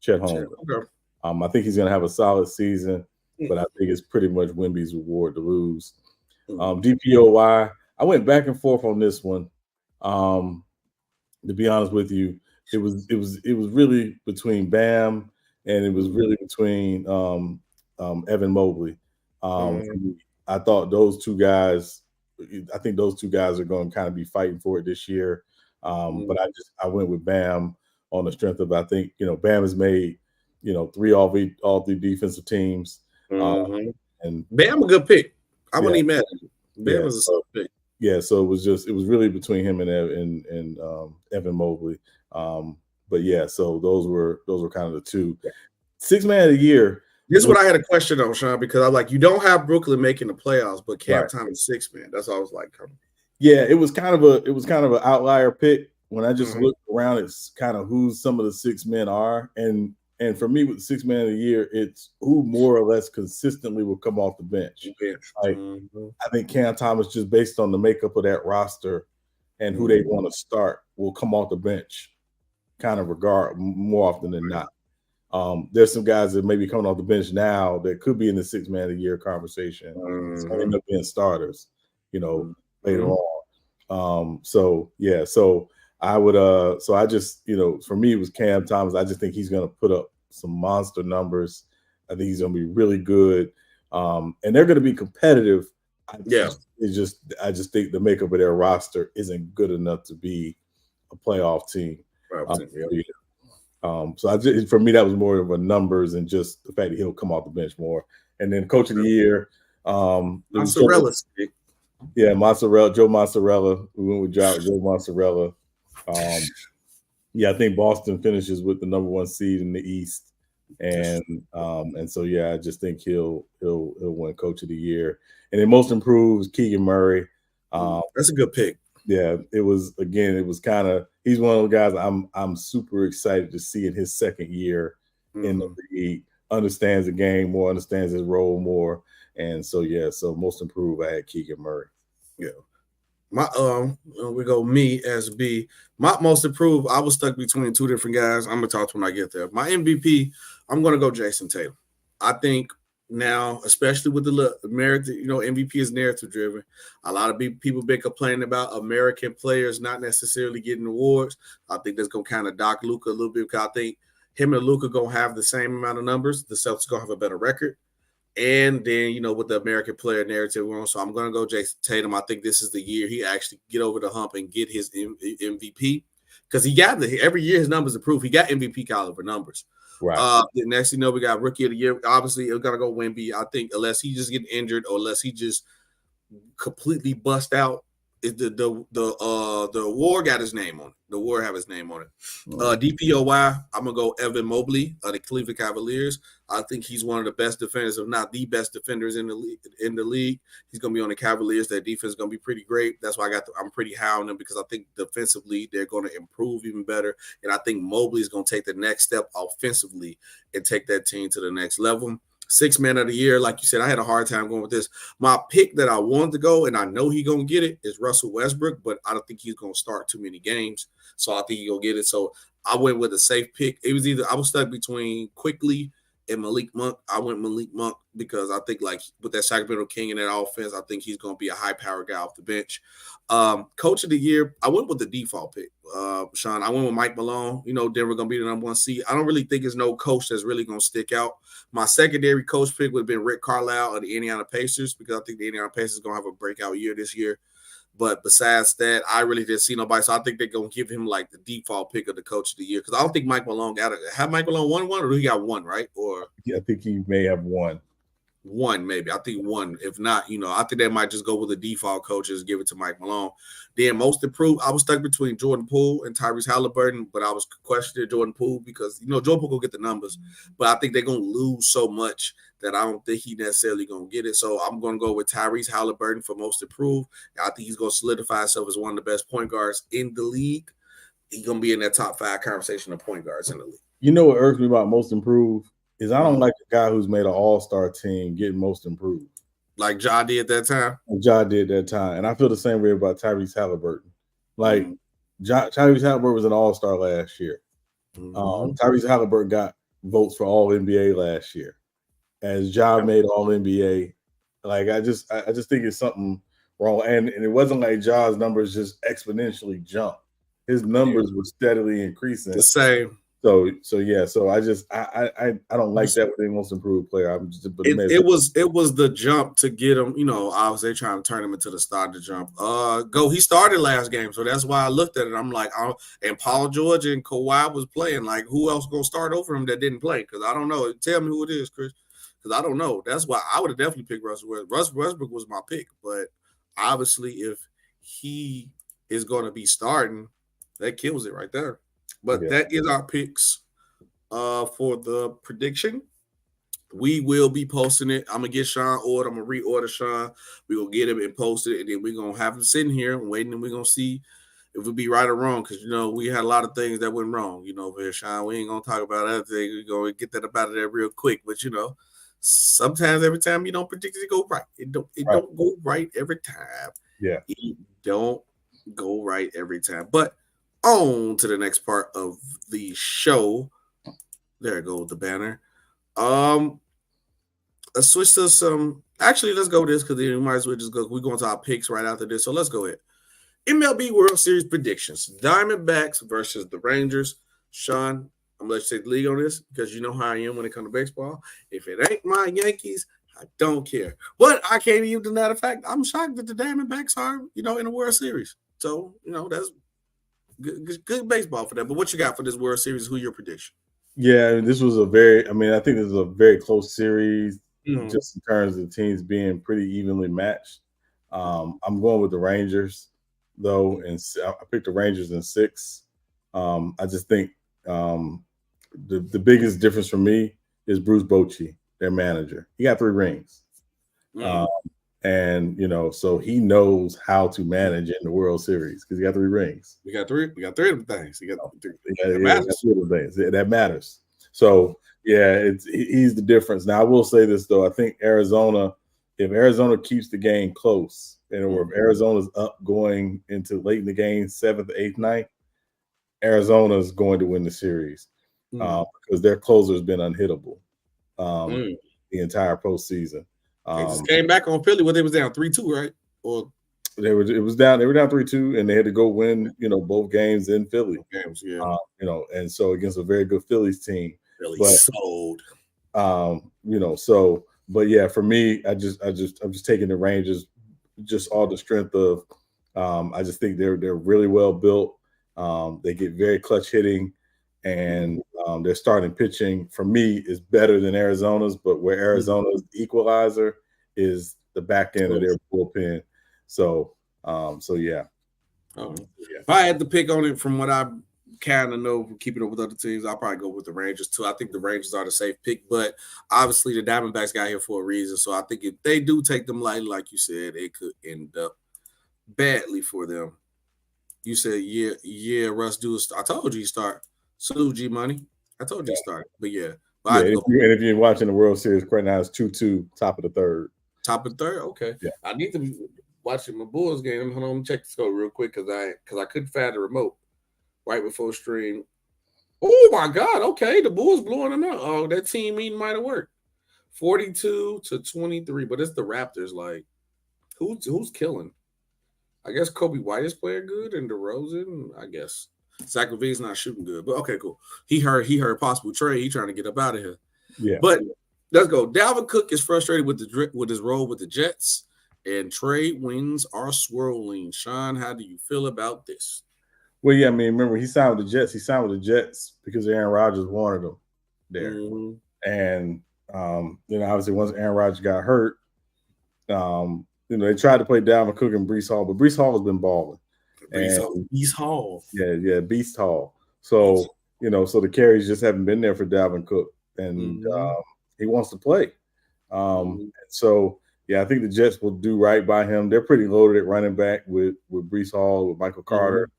Holmgren. Okay. I think he's going to have a solid season, but I think it's pretty much Wemby's reward to lose. DPOY, I went back and forth on this one. To be honest with you, it was really between Bam and it was really between Evan Mobley. I thought those two guys. I think those two guys are going to kind of be fighting for it this year. But I went with Bam on the strength of I think Bam has made 3 all 3 defensive teams. And Bam a good pick. I wouldn't even mad at him. Bam was a solid pick. Yeah, so it was really between him and Evan Mobley. But yeah, so those were kind of the two. 6 man of the year. This is what I had a question on, Sean, because I'm like, you don't have Brooklyn making the playoffs, but Cam Thomas 6 man. That's all I was like. Yeah, it was kind of an outlier pick when I just looked around. It's kind of who some of the 6 men are, and for me with the 6 man of the year, it's who more or less consistently will come off the bench. Like I think Cam Thomas, just based on the makeup of that roster and who they want to start, will come off the bench, kind of regard more often than not. There's some guys that may be coming off the bench now that could be in the 6 man of the year conversation. So end up being starters, later on. So I would so I just for me it was Cam Thomas. I just think he's going to put up some monster numbers. I think he's going to be really good, and they're going to be competitive. I just think the makeup of their roster isn't good enough to be a playoff team. For me that was more of a numbers and just the fact that he'll come off the bench more. And then coach of the year, Mozzarella. Joe Mozzarella. We went with Joe Mozzarella. I think Boston finishes with the number 1 seed in the East, and so I just think he'll win Coach of the Year. And then most improved, Keegan Murray. That's a good pick. Yeah, it was kind of he's one of the guys I'm super excited to see in his second year in the league. Understands the game more, understands his role more, and so most improved. I had Keegan Murray. Yeah. My we go me SB. My most improved, I was stuck between 2 different guys. I'm gonna talk to when I get there. My MVP, I'm gonna go Jason Tatum. I think now, especially with the American, MVP is narrative driven. A lot of people been complaining about American players not necessarily getting awards. I think that's gonna kind of dock Luka a little bit because I think him and Luka gonna have the same amount of numbers. The Celtics gonna have a better record. And then, with the American player narrative on, so I'm going to go Jason Tatum. I think this is the year he actually get over the hump and get his MVP because he got every year his numbers improve. He got MVP caliber numbers. Right. The next thing we got Rookie of the Year. Obviously, it's going to go Wemby. I think unless he just get injured or unless he just completely bust out, the award got his name on it. The award have his name on it. DPOY, I'm gonna go Evan Mobley of the Cleveland Cavaliers. I think he's one of the best defenders, if not the best defenders in the league. He's gonna be on the Cavaliers. Their defense is gonna be pretty great. That's why I'm pretty high on them because I think defensively they're gonna improve even better. And I think Mobley is gonna take the next step offensively and take that team to the next level. 6 man of the year, like you said, I had a hard time going with this. My pick that I wanted to go, and I know he's going to get it, is Russell Westbrook, but I don't think he's going to start too many games, so I think he's going to get it. So I went with a safe pick. It was I was stuck between Quickly and Malik Monk. I went Malik Monk because I think with that Sacramento King in that offense, I think he's going to be a high-power guy off the bench. Coach of the year, I went with the default pick, Sean. I went with Mike Malone. Denver going to be the number 1 seed. I don't really think there's no coach that's really going to stick out. My secondary coach pick would have been Rick Carlisle of the Indiana Pacers because I think the Indiana Pacers are going to have a breakout year this year. But besides that, I really didn't see nobody. So I think they're going to give him the default pick of the coach of the year because I don't think Mike Malone have Mike Malone won one or he got one, right? Or I think he may have won. One, maybe. I think one. If not, I think they might just go with the default coaches, give it to Mike Malone. Then most improved, I was stuck between Jordan Poole and Tyrese Halliburton, but I was questioning Jordan Poole because, Jordan Poole will get the numbers, but I think they're going to lose so much that I don't think he necessarily going to get it. So I'm going to go with Tyrese Halliburton for most improved. I think he's going to solidify himself as one of the best point guards in the league. He's going to be in that top 5 conversation of point guards in the league. You know what irks me about most improved? Is I don't like the guy who's made an all-star team getting most improved. Like Ja did that time? Ja did that time. And I feel the same way about Tyrese Halliburton. Tyrese Halliburton was an all-star last year. Tyrese Halliburton got votes for All-NBA last year. As Ja made All-NBA, I just think it's something wrong. And it wasn't like Ja's numbers just exponentially jumped. His numbers were steadily increasing. The same. So I don't like that with the most improved player. It was the jump to get him. Obviously trying to turn him into the starter jump. He started last game, so that's why I looked at it. I'm like, and Paul George and Kawhi was playing. Like, who else gonna start over him that didn't play? Because I don't know. Tell me who it is, Chris. Because I don't know. That's why I would have definitely picked Russell Westbrook. Westbrook was my pick, but obviously if he is going to be starting, that kills it right there. But that is our picks for the prediction. We will be posting it. I'm going to get Sean ordered. I'm going to reorder Sean. We're going to get him and post it, and then we're going to have him sitting here and waiting, and we're going to see if we'll be right or wrong because, we had a lot of things that went wrong, over here, Sean. We ain't going to talk about other things. We're going to get that up out of there real quick. But, sometimes every time you don't predict it, go right. It don't go right every time. Yeah. It don't go right every time. But on to the next part of the show. There goes the banner. Let's switch to some. Actually, let's go with this because we might as well just go. We're going to our picks right after this. So let's go ahead. MLB World Series predictions. Diamondbacks versus the Rangers. Sean, I'm going to let you take the lead on this because you know how I am when it comes to baseball. If it ain't my Yankees, I don't care. But I can't even deny the fact I'm shocked that the Diamondbacks are, in the World Series. So, that's good baseball for that. But what you got for this World Series? Who your prediction? Yeah, this was I think this is a very close series just in terms of the teams being pretty evenly matched. I'm going with the Rangers, though, and I picked the Rangers in 6. I just think the biggest difference for me is Bruce Bochy, their manager. He got 3 rings. And, so he knows how to manage in the World Series because he got 3 rings. We got 3 of the things. That matters. So, he's the difference. Now, I will say this, though. I think if Arizona keeps the game close, or if Arizona's up going into late in the game, 7th, 8th, 9th, Arizona is going to win the series because their closer has been unhittable. the entire postseason. They just came back on Philly when they was down 3-2, right? Or they were down 3-2, and they had to go win, both games in Philly. Games, yeah. And so against a very good Phillies team. Philly but sold. But yeah, for me, I'm just taking the Rangers, just all the strength of. I just think they're really well built. They get very clutch hitting, and their starting pitching for me is better than Arizona's. But where Arizona's equalizer is the back end of their bullpen. So yeah. If I had to pick on it from what I kind of know from keeping up with other teams, I'll probably go with the Rangers too. I think the Rangers are the safe pick, but obviously the Diamondbacks got here for a reason. So I think if they do take them lightly, like you said, it could end up badly for them. You said, yeah, Russ do. I told you he start. Salute G Money. I told you he started, but yeah. But and if you're watching the World Series right now, it's 2-2, top of the third. Top of the third, okay. Yeah. I need to be watching my Bulls game. Hold on, let me check the score real quick because I couldn't find the remote right before stream. Oh my God! Okay, the Bulls blowing them out. Oh, that team meeting might have worked. 42-23, but it's the Raptors. Like, who's killing? I guess Kobe White is playing good, and DeRozan, I guess. Zach LaVine's not shooting good, but okay, cool. He heard possible trade. He trying to get up out of here. Yeah, but let's go. Dalvin Cook is frustrated with his role with the Jets, and trade winds are swirling. Sean, how do you feel about this? Well, yeah, I mean, remember he signed with the Jets. He signed with the Jets because Aaron Rodgers wanted him there, and obviously once Aaron Rodgers got hurt, they tried to play Dalvin Cook and Breece Hall, but Breece Hall has been balling. Breece Hall. Yeah, Beast Hall. So, so the carries just haven't been there for Dalvin Cook, and he wants to play. So, yeah, I think the Jets will do right by him. They're pretty loaded at running back with Breece Hall, with Michael Carter.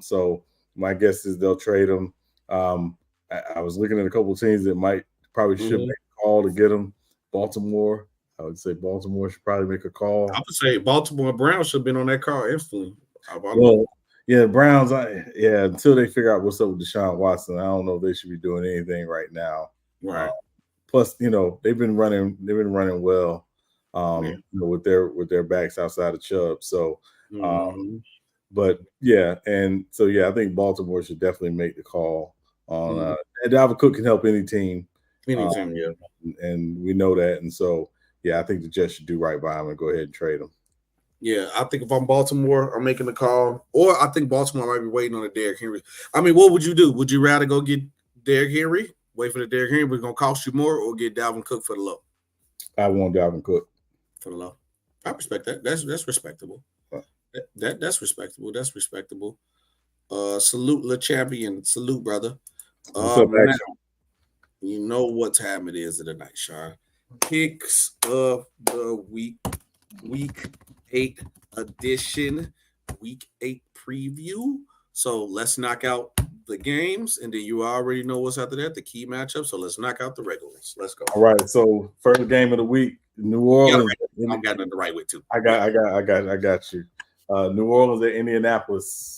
So my guess is they'll trade him. I was looking at a couple of teams that probably should make a call to get him. Baltimore. I would say Baltimore should probably make a call. I would say Baltimore Browns should have been on that call instantly. Well, yeah, Browns. Until they figure out what's up with Deshaun Watson, I don't know if they should be doing anything right now. Right. Plus, they've been running well. With their backs outside of Chubb. So, but yeah, and so I think Baltimore should definitely make the call on. And Dalvin Cook can help any team. And we know that, and so. Yeah, I think the Jets should do right by him and go ahead and trade him. Yeah, I think if I'm Baltimore, I'm making the call. Or I think Baltimore might be waiting on a Derrick Henry. I mean, what would you do? Would you rather go get Derrick Henry, wait for the Derrick Henry, but it's going to cost you more, or get Dalvin Cook for the low? I want Dalvin Cook. For the low. I respect that. That's respectable. That's respectable. That's respectable. Salute Le Champion. Salute, brother. You know what time it is of the night, Sean. Picks of the week 8 edition, week 8 preview. So let's knock out the games, and then you already know what's after that, the key matchup. So let's knock out the regulars. Let's go. All right. So first game of the week, New Orleans. I got it the right way too. I got you. New Orleans at Indianapolis.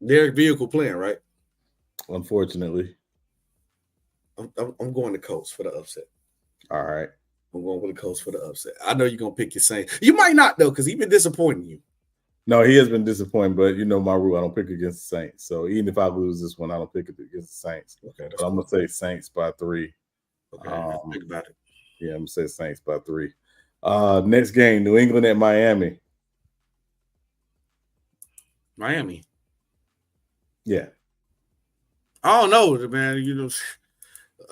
Their vehicle playing, right? Unfortunately. I'm going to Colts for the upset. All right. I'm going with the Colts for the upset. I know you're going to pick your Saints. You might not, though, because he's been disappointing you. No, he has been disappointing, but you know my rule. I don't pick against the Saints. So even if I lose this one, I don't pick against the Saints. Okay, but I'm going to say Saints by 3. Okay, think about it. Yeah, I'm going to say Saints by 3. Next game, New England at Miami. Miami. Yeah. I don't know, man.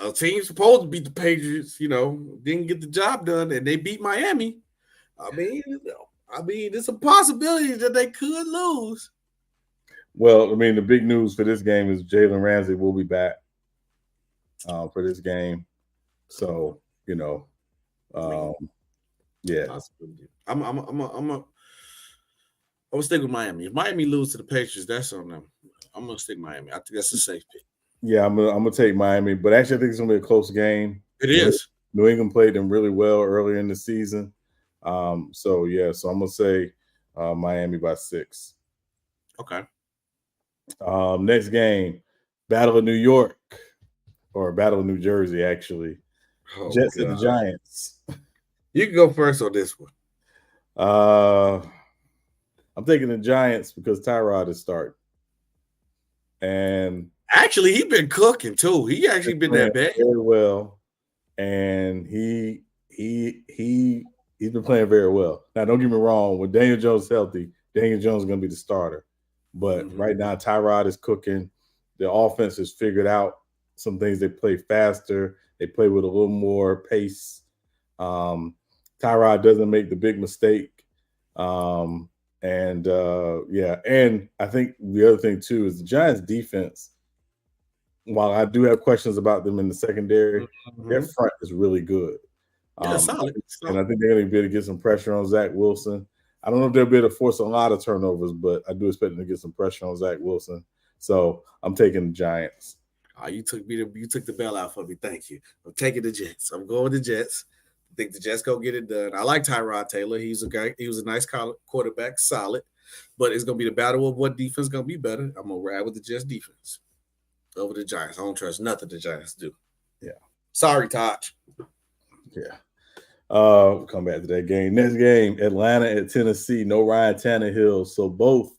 A team supposed to beat the Patriots, didn't get the job done, and they beat Miami. I mean, it's a possibility that they could lose. Well, I mean, the big news for this game is Jalen Ramsey will be back for this game. So, yeah. I'm gonna stick with Miami. If Miami lose to the Patriots, that's on them. I'm gonna stick Miami. I think that's a safe pick. Yeah, I'm gonna take Miami, but actually I think it's gonna be a close game. It is. New England played them really well earlier in the season. So I'm gonna say Miami by 6. Okay. Next game, Battle of New York, or Battle of New Jersey, actually. Jets and the Giants. You can go first on this one. I'm taking the Giants because Tyrod is starting. And actually, he's been cooking too. He actually been that bad. Very well. And he's been playing very well. Now, don't get me wrong. When Daniel Jones is healthy, Daniel Jones is going to be the starter. But right now, Tyrod is cooking. The offense has figured out some things. They play faster. They play with a little more pace. Tyrod doesn't make the big mistake. And I think the other thing, too, is the Giants' defense. While I do have questions about them in the secondary, their front is really good. Solid. And I think they're going to be able to get some pressure on Zach Wilson. I don't know if they'll be able to force a lot of turnovers, but I do expect them to get some pressure on Zach Wilson. So I'm taking the Giants. You took the bailout for me. Thank you. I'm taking the Jets. I'm going with the Jets. I think the Jets go get it done. I like Tyrod Taylor. He's a guy. He was a nice quarterback, solid. But it's going to be the battle of what defense is going to be better. I'm going to ride with the Jets defense over the Giants. I don't trust nothing the Giants do. Yeah. Sorry, Taj. Yeah. Come back to that game. Next game, Atlanta at Tennessee. No Ryan Tannehill. So both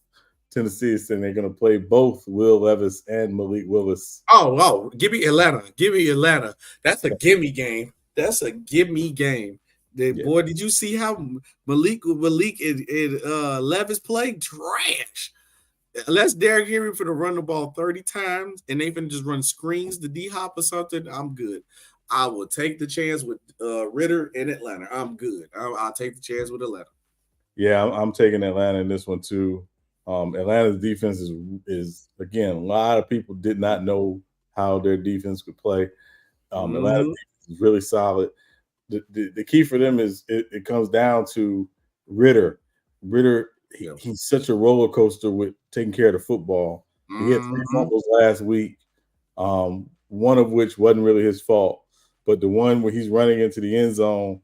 Tennessee is saying they're going to play both Will Levis and Malik Willis. Oh, give me Atlanta. Give me Atlanta. That's a gimme game. Boy, did you see how Malik and Levis played? Trash. Unless Derrick Henry for to run the ball 30 times and they finna just run screens to D-Hop or something, I'm good. I will take the chance with Ritter in Atlanta. I'm good. I'll take the chance with Atlanta. Yeah, I'm taking Atlanta in this one too. Atlanta's defense is again, a lot of people did not know how their defense could play. Atlanta's defense is really solid. The key for them is it comes down to Ritter. He's such a roller coaster with taking care of the football. He had 3 fumbles last week, one of which wasn't really his fault. But the one where he's running into the end zone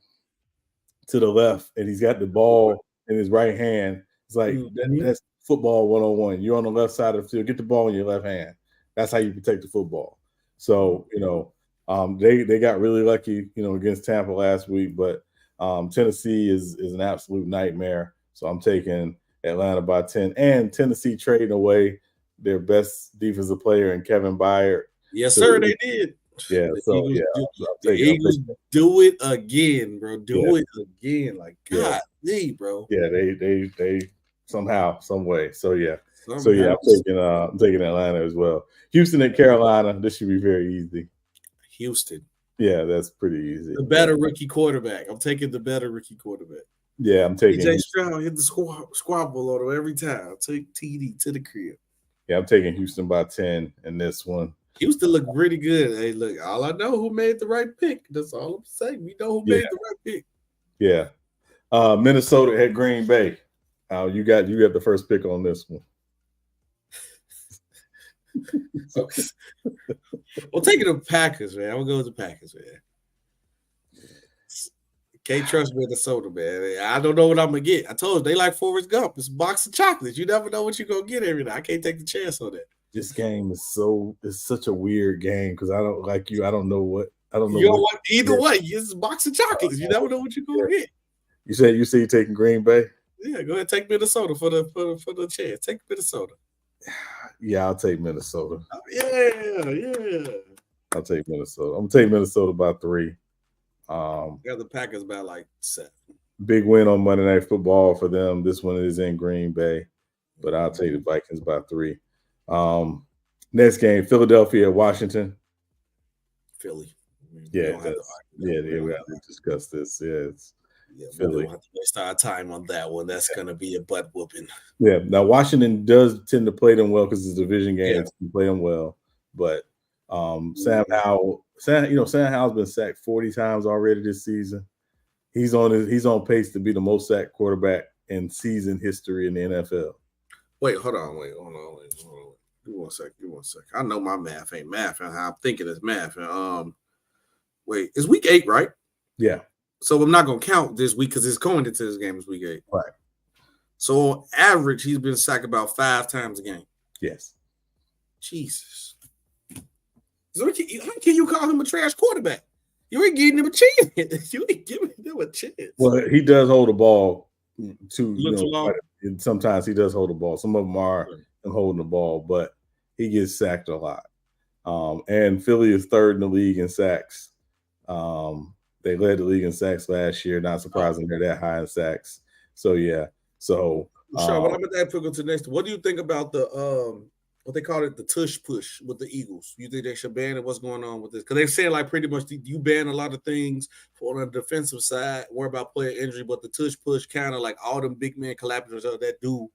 to the left and he's got the ball in his right hand, it's like that's football 101. You're on the left side of the field, get the ball in your left hand. That's how you protect the football. So, they got really lucky, against Tampa last week, but Tennessee is an absolute nightmare. So I'm taking Atlanta by 10. And Tennessee trading away their best defensive player in Kevin Byard. Yes, sir, they did. Yeah, the Eagles do it again, bro. Do it again. Like, God, bro. Yeah, they somehow, some way. So yeah. I'm taking Atlanta as well. Houston and Carolina. This should be very easy. Houston. Yeah, that's pretty easy. The better rookie quarterback. I'm taking the better rookie quarterback. Yeah, I'm taking DJ Stroud hit the squabble on him every time. Take TD to the crib. Yeah, I'm taking Houston by 10 in this one. Houston looked pretty good. Hey, look, all I know who made the right pick. That's all I'm saying. We know who made the right pick. Yeah. Minnesota at Green Bay. You got the first pick on this one. Well, taking the Packers, man. I'm gonna go with the Packers, man. Can't trust Minnesota, man. I don't know what I'm gonna get. I told you they like Forrest Gump. It's a box of chocolates. You never know what you're gonna get every night. I can't take the chance on that. This game is such a weird game because I don't like you. I don't know what. You don't want either way. It's a box of chocolates. You never know what you're gonna get. You said you're taking Green Bay? Yeah, go ahead, take Minnesota for the chance. Take Minnesota. Yeah, I'll take Minnesota. Oh, yeah. I'll take Minnesota. I'm gonna take Minnesota by 3. Got the Packers by like 7. Big win on Monday Night Football for them. This one is in Green Bay, but I'll take the Vikings by 3. Next game, Philadelphia, Washington. Philly. We have to discuss this. Philly. We don't have to waste our time on that one. That's going to be a butt whooping. Yeah. Now Washington does tend to play them well because it's a division game. To play them well, but Sam Howell's been sacked 40 times already this season. He's on pace to be the most sacked quarterback in season history in the NFL. Wait, hold on. Give me one sec. I know my math ain't math, and how I'm thinking it's math. And wait, it's week 8, right? Yeah. So I'm not gonna count this week because it's going into this game is week 8. Right. So on average, he's been sacked about 5 times a game. Yes. Jesus. So how can you call him a trash quarterback? You ain't giving him a chance. You ain't giving him a chance. Well, he does hold the ball too. Long. And sometimes he does hold the ball. Some of them are him holding the ball, but he gets sacked a lot. And Philly is third in the league in sacks. They led the league in sacks last year. Not surprising they're that high in sacks. So yeah. So Sean, when I'm at that pickle to next, what do you think about the what they call it, the tush push with the Eagles? You think they should ban it? What's going on with this? Because they're saying like pretty much you ban a lot of things on the defensive side, worry about player injury, but the tush push kind of like all them big man collaborators that do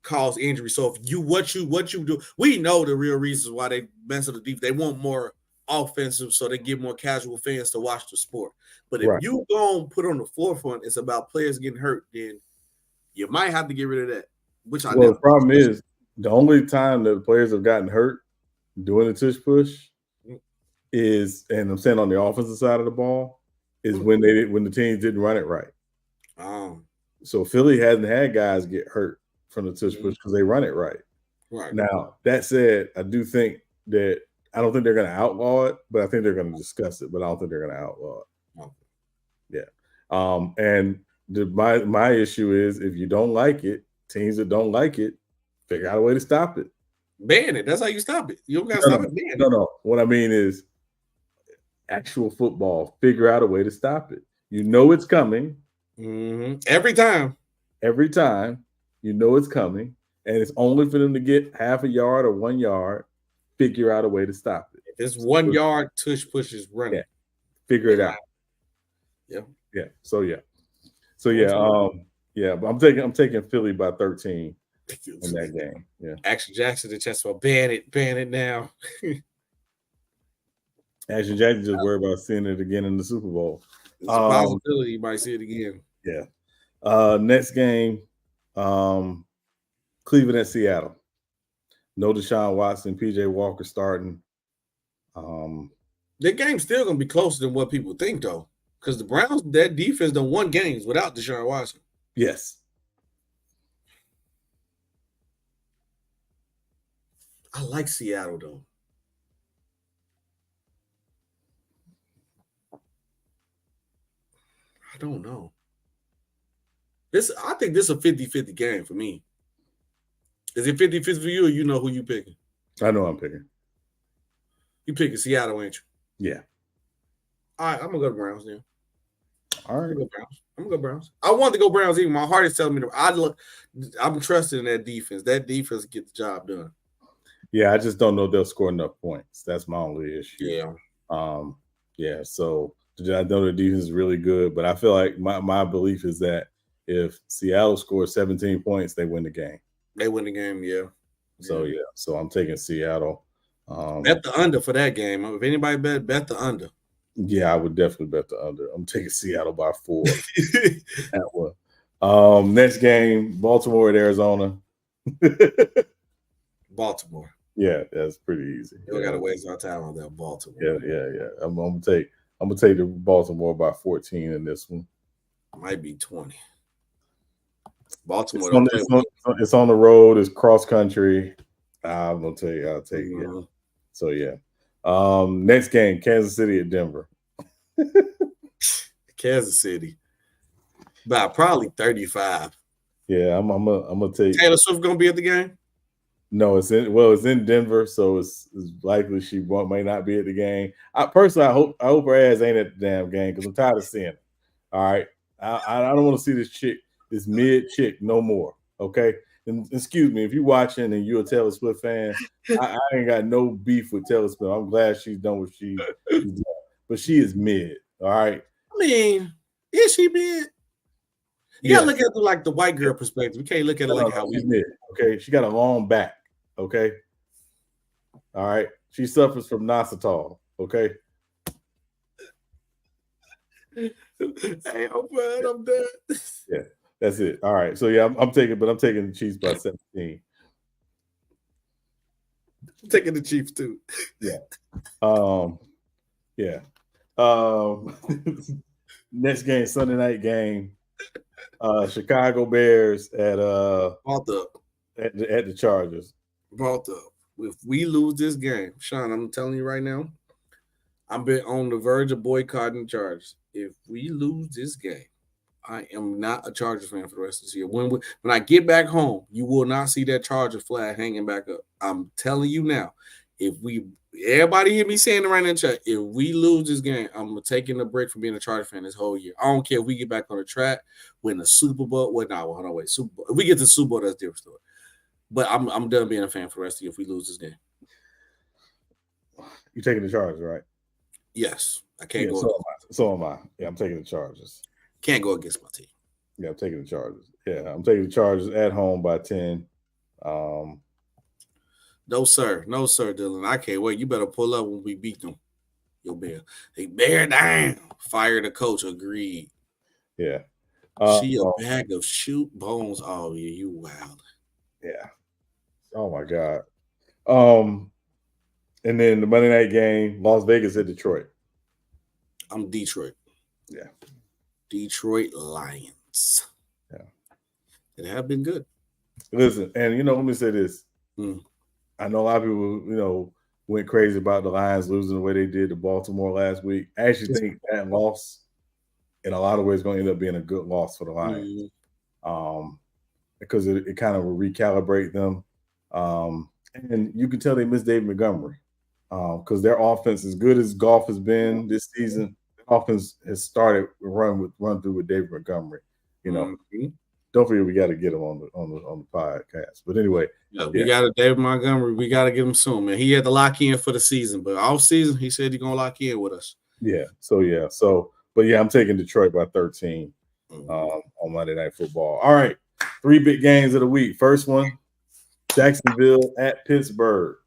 cause injury. So if you what you do, we know the real reasons why they mess up the defense. They want more offensive, so they give more casual fans to watch the sport. But if you go and put on the forefront, it's about players getting hurt, then you might have to get rid of that. Which the problem is the only time that players have gotten hurt doing the tush push is, and I'm saying on the offensive side of the ball, is when the teams didn't run it right. So Philly hasn't had guys get hurt from the tush push because they run it right. Right. Now, that said, I do think that I don't think they're going to outlaw it, but I think they're going to discuss it, but I don't think they're going to outlaw it. Okay. Yeah. And my issue is if you don't like it, teams that don't like it, figure out a way to stop it. Ban it. That's how you stop it. You don't got to stop it. Ban it. No. What I mean is actual football. Figure out a way to stop it. You know it's coming. Mm-hmm. Every time. You know it's coming. And it's only for them to get half a yard or 1 yard. Figure out a way to stop it. If it's 1 yard, tush push is running. Yeah. Figure it out. Yeah. Yeah. So but I'm taking Philly by 13 in that game. Yeah. Action Jackson the chest. Well, ban it now. Action Jackson just worried about seeing it again in the Super Bowl. It's a possibility you might see it again. Yeah. Next game, Cleveland at Seattle. No Deshaun Watson, PJ Walker starting. The game's still gonna be closer than what people think, though. Because the Browns, that defense done won games without Deshaun Watson. Yes. I like Seattle, though. I don't know. I think this is a 50-50 game for me. Is it 50-50 for you, or you know who you picking? I know I'm picking. You picking Seattle, ain't you? Yeah. All right, I'm going to go Browns then. All right. I'm going to go Browns. I want to go Browns even. My heart is telling me I'm trusting in that defense. That defense get the job done. Yeah, I just don't know if they'll score enough points. That's my only issue. Yeah. So I know the defense is really good, but I feel like my belief is that if Seattle scores 17 points, they win the game. They win the game, yeah. So I'm taking Seattle. Bet the under for that game. If anybody bet the under. Yeah, I would definitely bet the under. I'm taking Seattle by 4. That one. Next game, Baltimore at Arizona. Baltimore. Yeah, that's pretty easy. You got to waste our time on that Baltimore. Yeah. I'm gonna take the Baltimore by 14 in this one. Might be 20. Baltimore. It's on the road. It's cross country. I'm gonna tell you. I'll take it. So yeah. Next game, Kansas City at Denver. Kansas City. By probably 35. Yeah, I'm gonna take. Taylor Swift gonna be at the game? No, it's in Denver, so it's likely she may not be at the game. I hope her ass ain't at the damn game because I'm tired of seeing it. All right, I don't want to see this mid chick no more. Okay, and excuse me if you're watching and you're a Taylor Swift fan. I ain't got no beef with Taylor Swift. I'm glad she's done what she's done, but she is mid. All right. I mean, is she mid? You gotta look at it like the white girl perspective. We can't look at it like how we mid. Okay, she got a long back. Okay. All right. She suffers from Nositol. Okay. Hey, I'm done. Yeah, that's it. All right. So yeah, I'm taking the Chiefs by 17. I'm taking the Chiefs too. Yeah. Yeah. Next game, Sunday night game. Chicago Bears at Bought up. at the Chargers. Bought up. If we lose this game, Sean, I'm telling you right now, I'm been on the verge of boycotting the Chargers. If we lose this game, I am not a Chargers fan for the rest of this year. When I get back home, you will not see that Charger flag hanging back up. I'm telling you now. If we everybody hear me saying it right in the chat, if we lose this game, I'm taking a break from being a Charger fan this whole year. I don't care if we get back on the track, win the Super Bowl. Well, no, hold on, wait. Super Bowl. If we get to the Super Bowl, that's a different story. But I'm done being a fan for the rest of the year if we lose this game. You taking the Chargers, right? Yes. I can't go. So am I. Yeah, I'm taking the Chargers. Can't go against my team. Yeah, I'm taking the Chargers. Yeah, I'm taking the Chargers at home by 10. No, sir. No, sir, Dylan. I can't wait. You better pull up when we beat them. Yo, bear. They bear down. Fire the coach. Agreed. Yeah. She a bag of shoot bones. Oh, yeah, you wild. Yeah. Oh, my God. And then the Monday night game, Las Vegas at Detroit. I'm Detroit. Yeah. Detroit Lions. Yeah. They have been good. Listen, and, let me say this. I know a lot of people, went crazy about the Lions losing the way they did to Baltimore last week. I actually think that loss, in a lot of ways, is going to end up being a good loss for the Lions. Because it kind of will recalibrate them. And you can tell they miss David Montgomery. Because their offense, as good as golf has been this season, the offense has started run through with David Montgomery. Don't forget we got to get him on the podcast. But anyway, we got a David Montgomery. We got to get him soon, man. He had to lock in for the season, but off season he said he's gonna lock in with us. But I'm taking Detroit by 13 on Monday Night Football. All right, 3 big games of the week. First one, Jacksonville at Pittsburgh.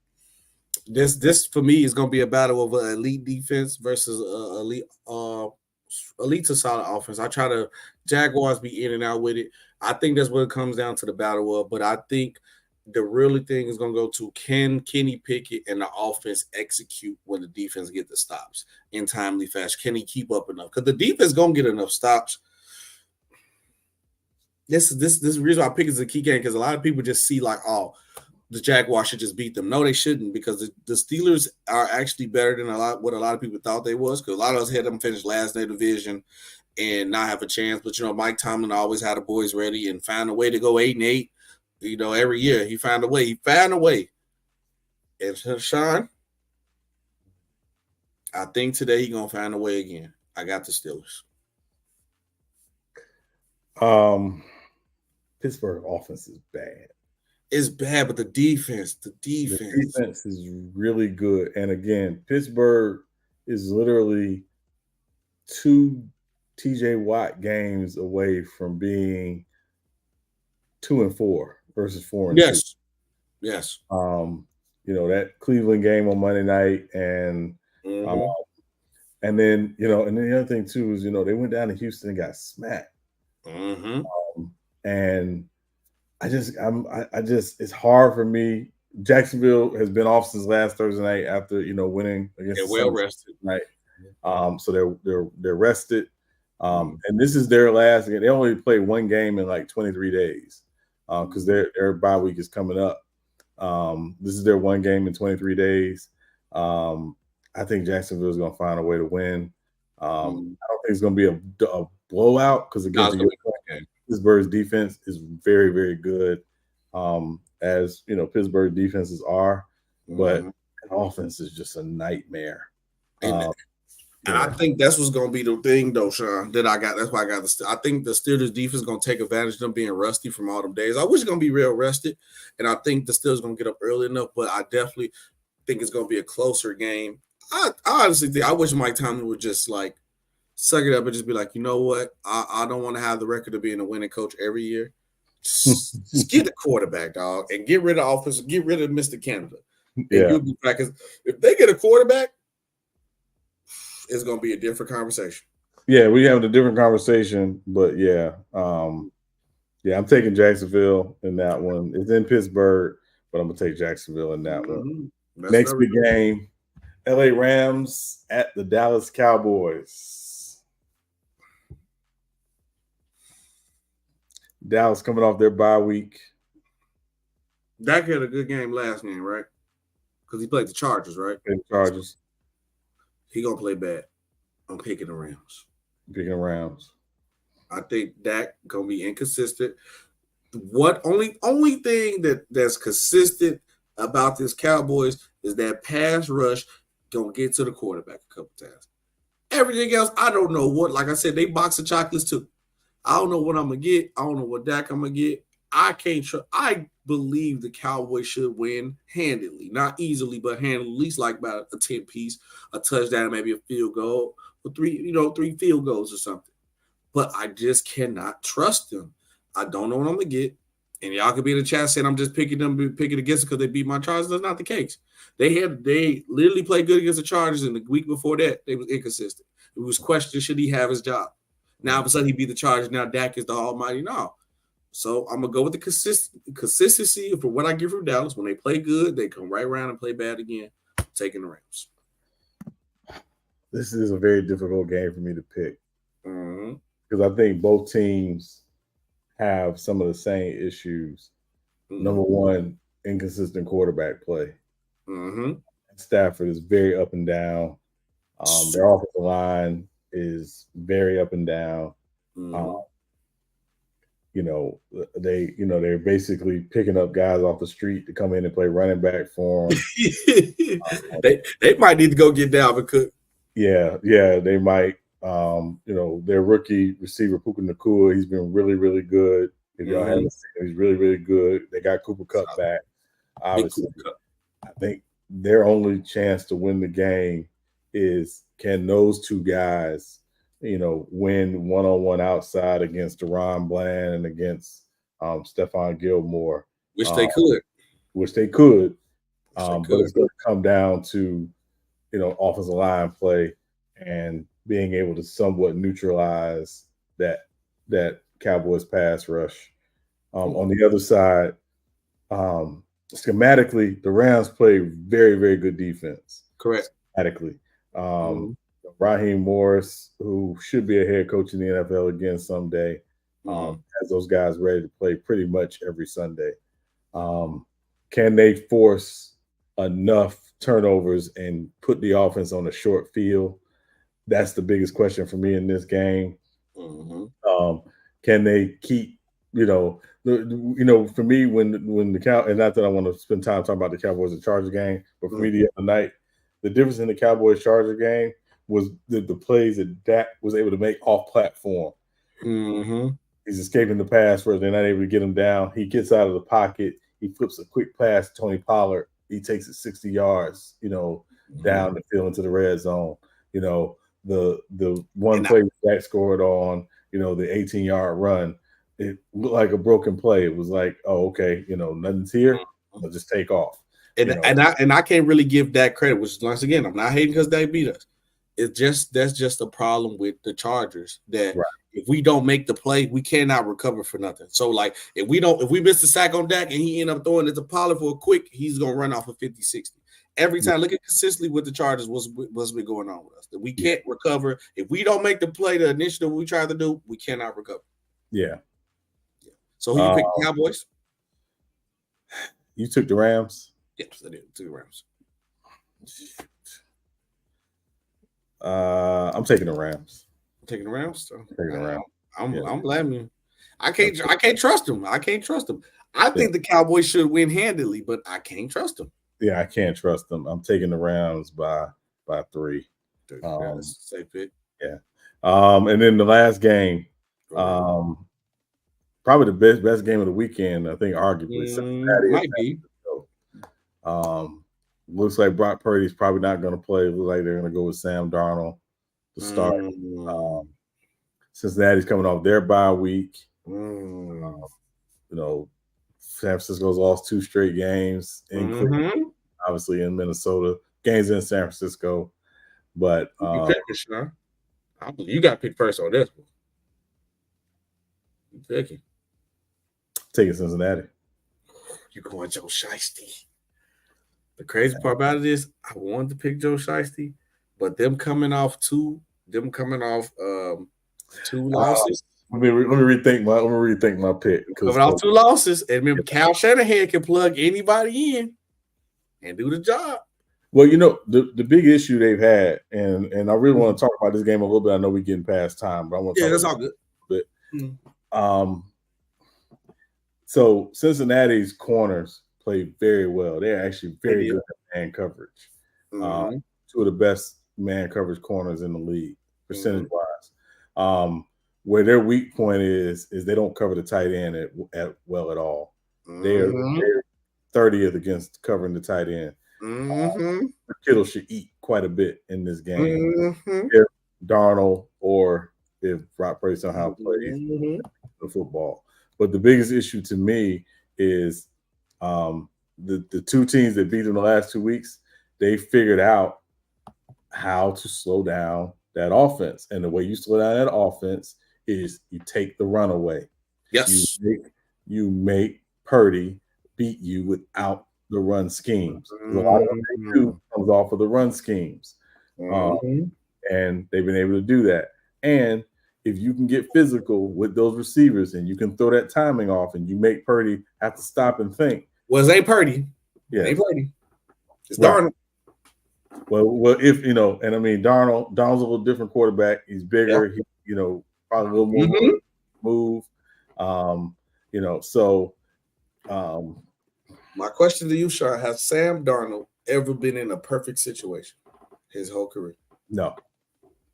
This for me is going to be a battle of an elite defense versus elite to solid offense. I try to Jaguars be in and out with it. I think that's what it comes down to the battle of. But I think the really thing is going to go to can Kenny Pickett and the offense execute when the defense get the stops in timely fashion? Can he keep up enough? Because the defense going to get enough stops. This is the reason why I pick it as a key game, because a lot of people just see like, oh, the Jaguars should just beat them. No, they shouldn't, because the Steelers are actually better than what a lot of people thought they was, because a lot of us had them finish last in their division and not have a chance. But, Mike Tomlin always had the boys ready and found a way to go 8-8, every year. He found a way. And Sean, I think today he's going to find a way again. I got the Steelers. Pittsburgh offense is bad. It's bad, but the defense is really good. And again, Pittsburgh is literally 2 TJ Watt games away from being 2-4 versus 4-2. Yes. That Cleveland game on Monday night, and and then and then the other thing too is they went down to Houston and got smacked. And I just it's hard for me. Jacksonville has been off since last Thursday night after winning against. They're well rested, right? So they're rested. And this is their last game. They only played 1 game in like 23 days because their bye week is coming up. This is their 1 game in 23 days. I think Jacksonville is going to find a way to win. I don't think it's going to be a blowout because again, Pittsburgh's defense is very, very good, as Pittsburgh defenses are, but offense is just a nightmare. And I think that's what's going to be the thing, though, Sean, that I got. That's why I got I think the Steelers defense is going to take advantage of them being rusty from all them days. I wish it's going to be real rested, and I think the Steelers going to get up early enough, but I definitely think it's going to be a closer game. I honestly think I wish Mike Tomlin would just like suck it up and just be like, you know what? I don't want to have the record of being a winning coach every year. Just get the quarterback, dog, and get rid of offense, get rid of Mr. Canada. Yeah. You'll be back. If they get a quarterback, it's going to be a different conversation. Yeah, we having a different conversation, but I'm taking Jacksonville in that one. It's in Pittsburgh, but I'm going to take Jacksonville in that one. Next big game, LA Rams at the Dallas Cowboys. Dallas coming off their bye week. Dak had a good game last game, right? because he played the Chargers, right? The Chargers. He gonna play bad. I'm picking the Rams. Picking the Rams. I think Dak gonna be inconsistent. What only thing that's consistent about this Cowboys is that pass rush gonna get to the quarterback a couple times. Everything else, I don't know what. Like I said, they box of chocolates too. I don't know what I'm gonna get. I don't know what Dak I'm gonna get. I can't trust. I believe the Cowboys should win handily, not easily, but handily, at least like about a 10 piece, a touchdown, maybe a field goal, or three field goals or something. But I just cannot trust them. I don't know what I'm gonna get. And y'all could be in the chat saying I'm just picking against it because they beat my Chargers. That's not the case. They literally played good against the Chargers, and the week before that, they was inconsistent. It was questioned, should he have his job? Now, all of a sudden, he beat the Chargers. Now, Dak is the almighty now. So, I'm going to go with the consistency for what I get from Dallas. When they play good, they come right around and play bad again. I'm taking the Rams. This is a very difficult game for me to pick. Mm-hmm. Because I think both teams have some of the same issues. Mm-hmm. Number one, inconsistent quarterback play. Mm-hmm. Stafford is very up and down. Their offensive line is very up and down. Mm-hmm. They're basically picking up guys off the street to come in and play running back for them. They might need to go get Dalvin Cook. Yeah, they might. Their rookie receiver Puka Nacua, he's been really, really good. If y'all haven't seen him, he's really, really good. They got Cooper Kupp back. Obviously, I think their only chance to win the game is, can those two guys, win one-on-one outside against Deron Bland and against Stephon Gilmore. Which they could. But it's going to come down to, offensive line play and being able to somewhat neutralize that Cowboys pass rush. On the other side, schematically, the Rams play very, very good defense. Correct. Schematically. Raheem Morris, who should be a head coach in the NFL again someday, has those guys ready to play pretty much every Sunday. Can they force enough turnovers and put the offense on a short field? That's the biggest question for me in this game. Mm-hmm. Can they keep, for me, when the Cow, and not that I want to spend time talking about the Cowboys and Chargers game, but for me the other night, the difference in the Cowboys Chargers game was the plays that Dak was able to make off platform. Mm-hmm. He's escaping the pass rush. They're not able to get him down. He gets out of the pocket. He flips a quick pass to Tony Pollard. He takes it 60 yards, down the field into the red zone. The one play Dak scored on, the 18-yard run, it looked like a broken play. It was like, oh, okay, nothing's here. I'll just take off. And I can't really give Dak credit, which once again, I'm not hating because they beat us. That's just a problem with the Chargers that if we don't make the play, we cannot recover for nothing. So like if we miss the sack on Dak and he end up throwing it to Pollard for a quick, he's gonna run off a 50-60. Every time, look at consistently with the Chargers, what's been going on with us. That we can't recover. If we don't make the play, the initiative we try to do, we cannot recover. Yeah. So who you picked, the Cowboys? You took the Rams? Yes, I did. Took the Rams. I'm taking the Rams. Taking the Rams? Taking the Rams. I'm blaming you. I can't trust them. I think the Cowboys should win handily, but I can't trust them. Yeah, I can't trust them. I'm taking the Rams by 3. Safe pick. Yeah. And then the last game, probably the best game of the weekend, I think, arguably. Might be. Looks like Brock Purdy's probably not going to play. Looks like they're going to go with Sam Darnold to start. Cincinnati's coming off their bye week. San Francisco's lost 2 straight games, obviously in Minnesota. Games in San Francisco. But you got to pick first on this one. You picking? Taking Cincinnati. You going Joe Shiesty? The crazy part about it is, I wanted to pick Joe Shiesty, but them coming off 2 losses. Let me rethink my pick. Coming off 2 losses, and remember, Kyle Shanahan can plug anybody in. and do the job. Well, the big issue they've had, and I really want to talk about this game a little bit. I know we're getting past time, but I want to talk that's about all good. it a bit. So Cincinnati's corners played very well. They're actually very good at man coverage. Two of the best man coverage corners in the league, percentage-wise. Where their weak point is they don't cover the tight end at all. They're 30th against covering the tight end. Kittle should eat quite a bit in this game. If Darnold or if Brock Purdy somehow plays the football. But the biggest issue to me is the two teams that beat them the last 2 weeks, they figured out how to slow down that offense. And the way you slow down that offense is you take the run away. Yes. You make Purdy beat you without the run schemes. A lot of what they do comes off of the run schemes. And they've been able to do that. And if you can get physical with those receivers and you can throw that timing off and you make Purdy have to stop and think. Well, it ain't Purdy. Yeah. It ain't Purdy. It's Darnold. Well, if and I mean Darnold's a little different quarterback. He's bigger. He, probably a little more move. My question to you, Sean, has Sam Darnold ever been in a perfect situation his whole career? No.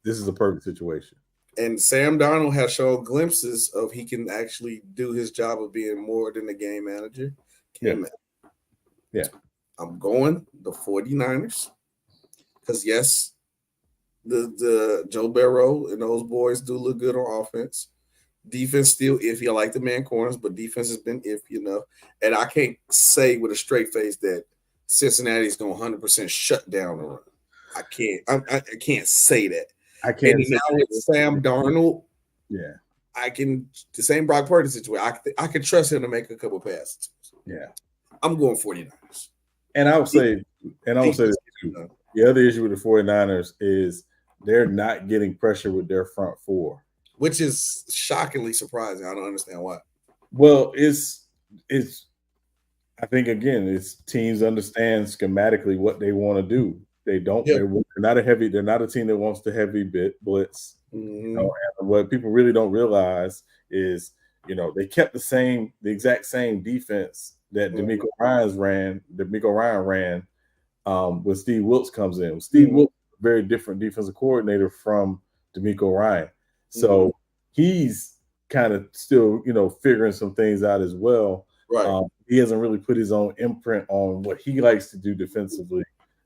This is a perfect situation. And Sam Darnold has shown glimpses of he can actually do his job of being more than a game manager. Yeah. I'm going the 49ers. Because, yes, the Joe Burrow and those boys do look good on offense. Defense still iffy. I like the man corners, but defense has been iffy enough. And I can't say with a straight face that Cincinnati is going to 100% shut down the run. I can't. I can't say that. I can't. And now with Sam Darnold, I can the same Brock Purdy situation. I can trust him to make a couple passes. Yeah, I'm going 49ers. And I would say this too. The other issue with the 49ers is they're not getting pressure with their front four, which is shockingly surprising. I don't understand why. Well, it's. I think again, it's teams understand schematically what they want to do. They don't. Yeah. They're not a team that wants the heavy blitz. And what people really don't realize is, they kept the exact same defense that DeMeco Ryan ran. When Steve Wilkes comes in, Steve Wilkes is a very different defensive coordinator from DeMeco Ryan, so he's kind of still, figuring some things out as well. Right. He hasn't really put his own imprint on what he likes to do defensively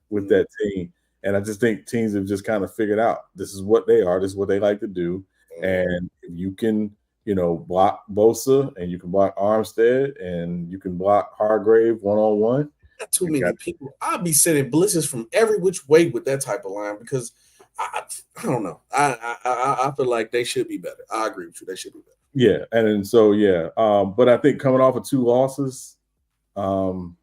with that team. And I just think teams have just kind of figured out this is what they are. This is what they like to do. And if you can, block Bosa and you can block Armstead and you can block Hargrave one-on-one. Not too many people. I'll be sending blitzes from every which way with that type of line because I don't know. I feel like they should be better. I agree with you. They should be better. Yeah. And so, but I think coming off of 2 losses, I'm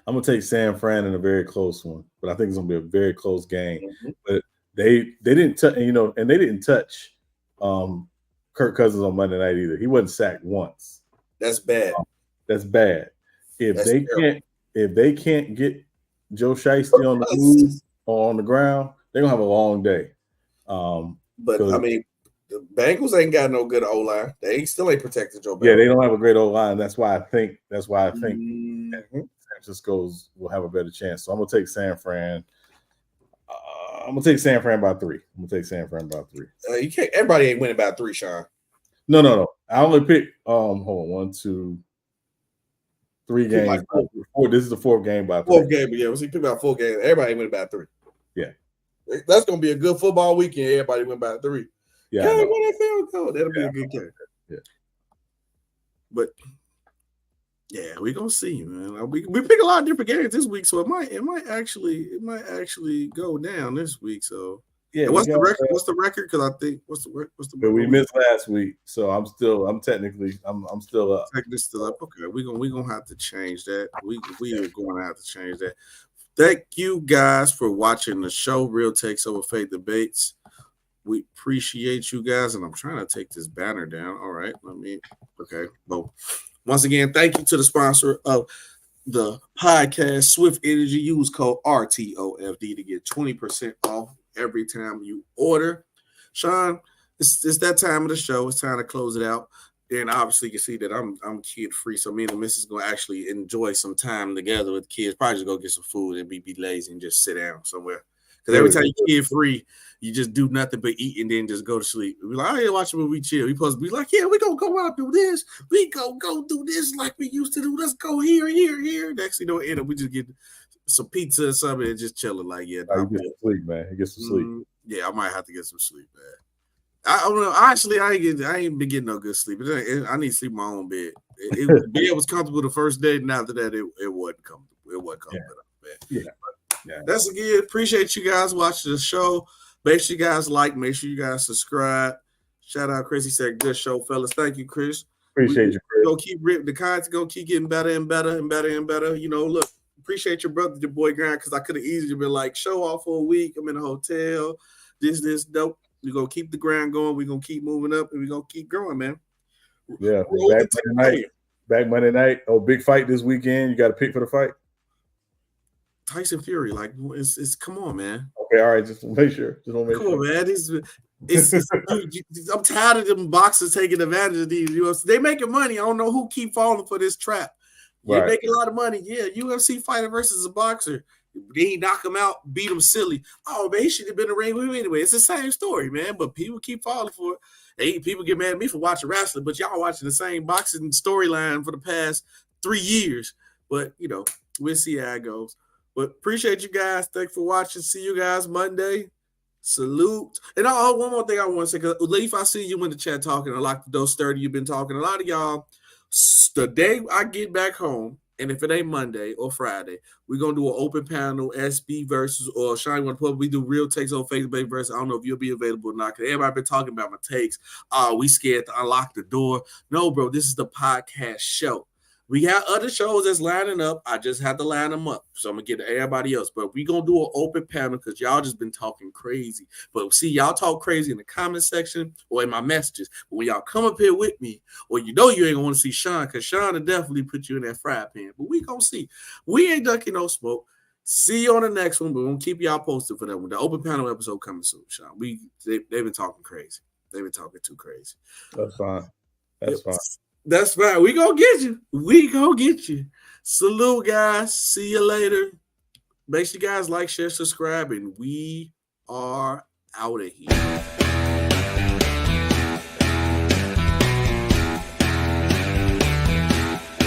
going to take San Fran in a very close one, but I think it's going to be a very close game. But they didn't touch, and they didn't touch Kirk Cousins on Monday night either. He wasn't sacked once. That's bad. That's bad. If they can't get Joe Shiesty on the move or on the ground, they're going to have a long day. But I mean, the Bengals ain't got no good O-line. They still ain't protected Joe Burrow. Yeah, they don't have a great O-line. That's why I think San Francisco's will have a better chance. So I'm gonna take San Fran. I'm gonna take San Fran by 3. You can't. Everybody ain't winning by 3, Sean. No. I only picked. Hold on, 1, 2, 3 games. 4. This is the 4th game by 3. 4th game, yeah. We'll see. Pick about 4 games. Everybody ain't winning by 3. Yeah, that's gonna be a good football weekend. Everybody win by 3. Yeah, that'll be a good game. Yeah, but yeah, we gonna see, man. We pick a lot of different games this week, so it might actually go down this week. So yeah, what's the record? What's the record? Because I think what's the but we missed last week, so I'm still up. Technically still up. Okay, we gonna have to change that. We are going to have to change that. Thank you guys for watching the show, Real Takes Over Faith Debates. We appreciate you guys, and I'm trying to take this banner down. All right, okay. Well, once again, thank you to the sponsor of the podcast Swift Energy. Use code RTOFD to get 20% off every time you order. Sean, it's that time of the show. It's time to close it out. And obviously, you can see that I'm kid free, so me and the missus gonna actually enjoy some time together with the kids. Probably just go get some food and be lazy and just sit down somewhere. Because every time you kid free, you just do nothing but eat and then just go to sleep. We're like, I ain't watching a movie, chill. We supposed to be like, yeah, we gonna go out do this. We go do this like we used to do. Let's go here. Next thing you know, end up we just get some pizza or something and just chilling. Like, yeah, you get some sleep, man. You get some sleep. Yeah, I might have to get some sleep, man. I don't know. Honestly, I ain't been getting no good sleep. I need to sleep in my own bed. The bed was comfortable the first day, and after that, it wasn't comfortable. It wasn't comfortable. Yeah. That's again. Appreciate you guys watching the show. Make sure you guys like. Make sure you guys subscribe. Shout out Chris. He said, "Good show, fellas." Thank you, Chris. Appreciate you, Chris. Go keep ripping. The content gonna keep getting better and better and better and better. You know, look. Appreciate your brother, your boy Grant, because I could have easily been like, show off for a week. I'm in a hotel. This dope. We're going to keep the grind going. We're going to keep moving up, and we're going to keep growing, man. Yeah. Back Monday night. Oh, big fight this weekend. You got to pick for the fight? Tyson Fury. Like, it's come on, man. Okay, all right. Just make sure. Come on, man. I'm tired of them boxers taking advantage of these UFC. They making money. I don't know who keep falling for this trap. You're making a lot of money. Yeah, UFC fighter versus a boxer. He knock him out, beat him silly. Oh, man, he should have been in the ring with him anyway. It's the same story, man. But people keep falling for it. Hey, people get mad at me for watching wrestling, but y'all watching the same boxing storyline for the past 3 years. But, we'll see how it goes. But appreciate you guys. Thanks for watching. See you guys Monday. Salute. And one more thing I want to say, because Leaf, I see you in the chat talking. I like those 30 you've been talking. A lot of y'all, the day I get back home, and if it ain't Monday or Friday, we're going to do an open panel, SB versus, or Sean, we do real takes on Facebook versus. I don't know if you'll be available or not, because everybody been talking about my takes. We scared to unlock the door. No, bro, this is the podcast show. We got other shows that's lining up. I just have to line them up. So I'm going to get to everybody else. But we're going to do an open panel because y'all just been talking crazy. But see, y'all talk crazy in the comment section or in my messages. But when y'all come up here with me, or you ain't going to want to see Sean, because Sean will definitely put you in that fry pan. But we going to see. We ain't ducking no smoke. See you on the next one. But we're going to keep y'all posted for that one. The open panel episode coming soon, Sean. They've been talking crazy. They've been talking too crazy. That's fine. That's fine. That's right. We gonna get you. We gonna get you. Salute, guys. See you later. Make sure you guys like, share, subscribe, and we are out of here.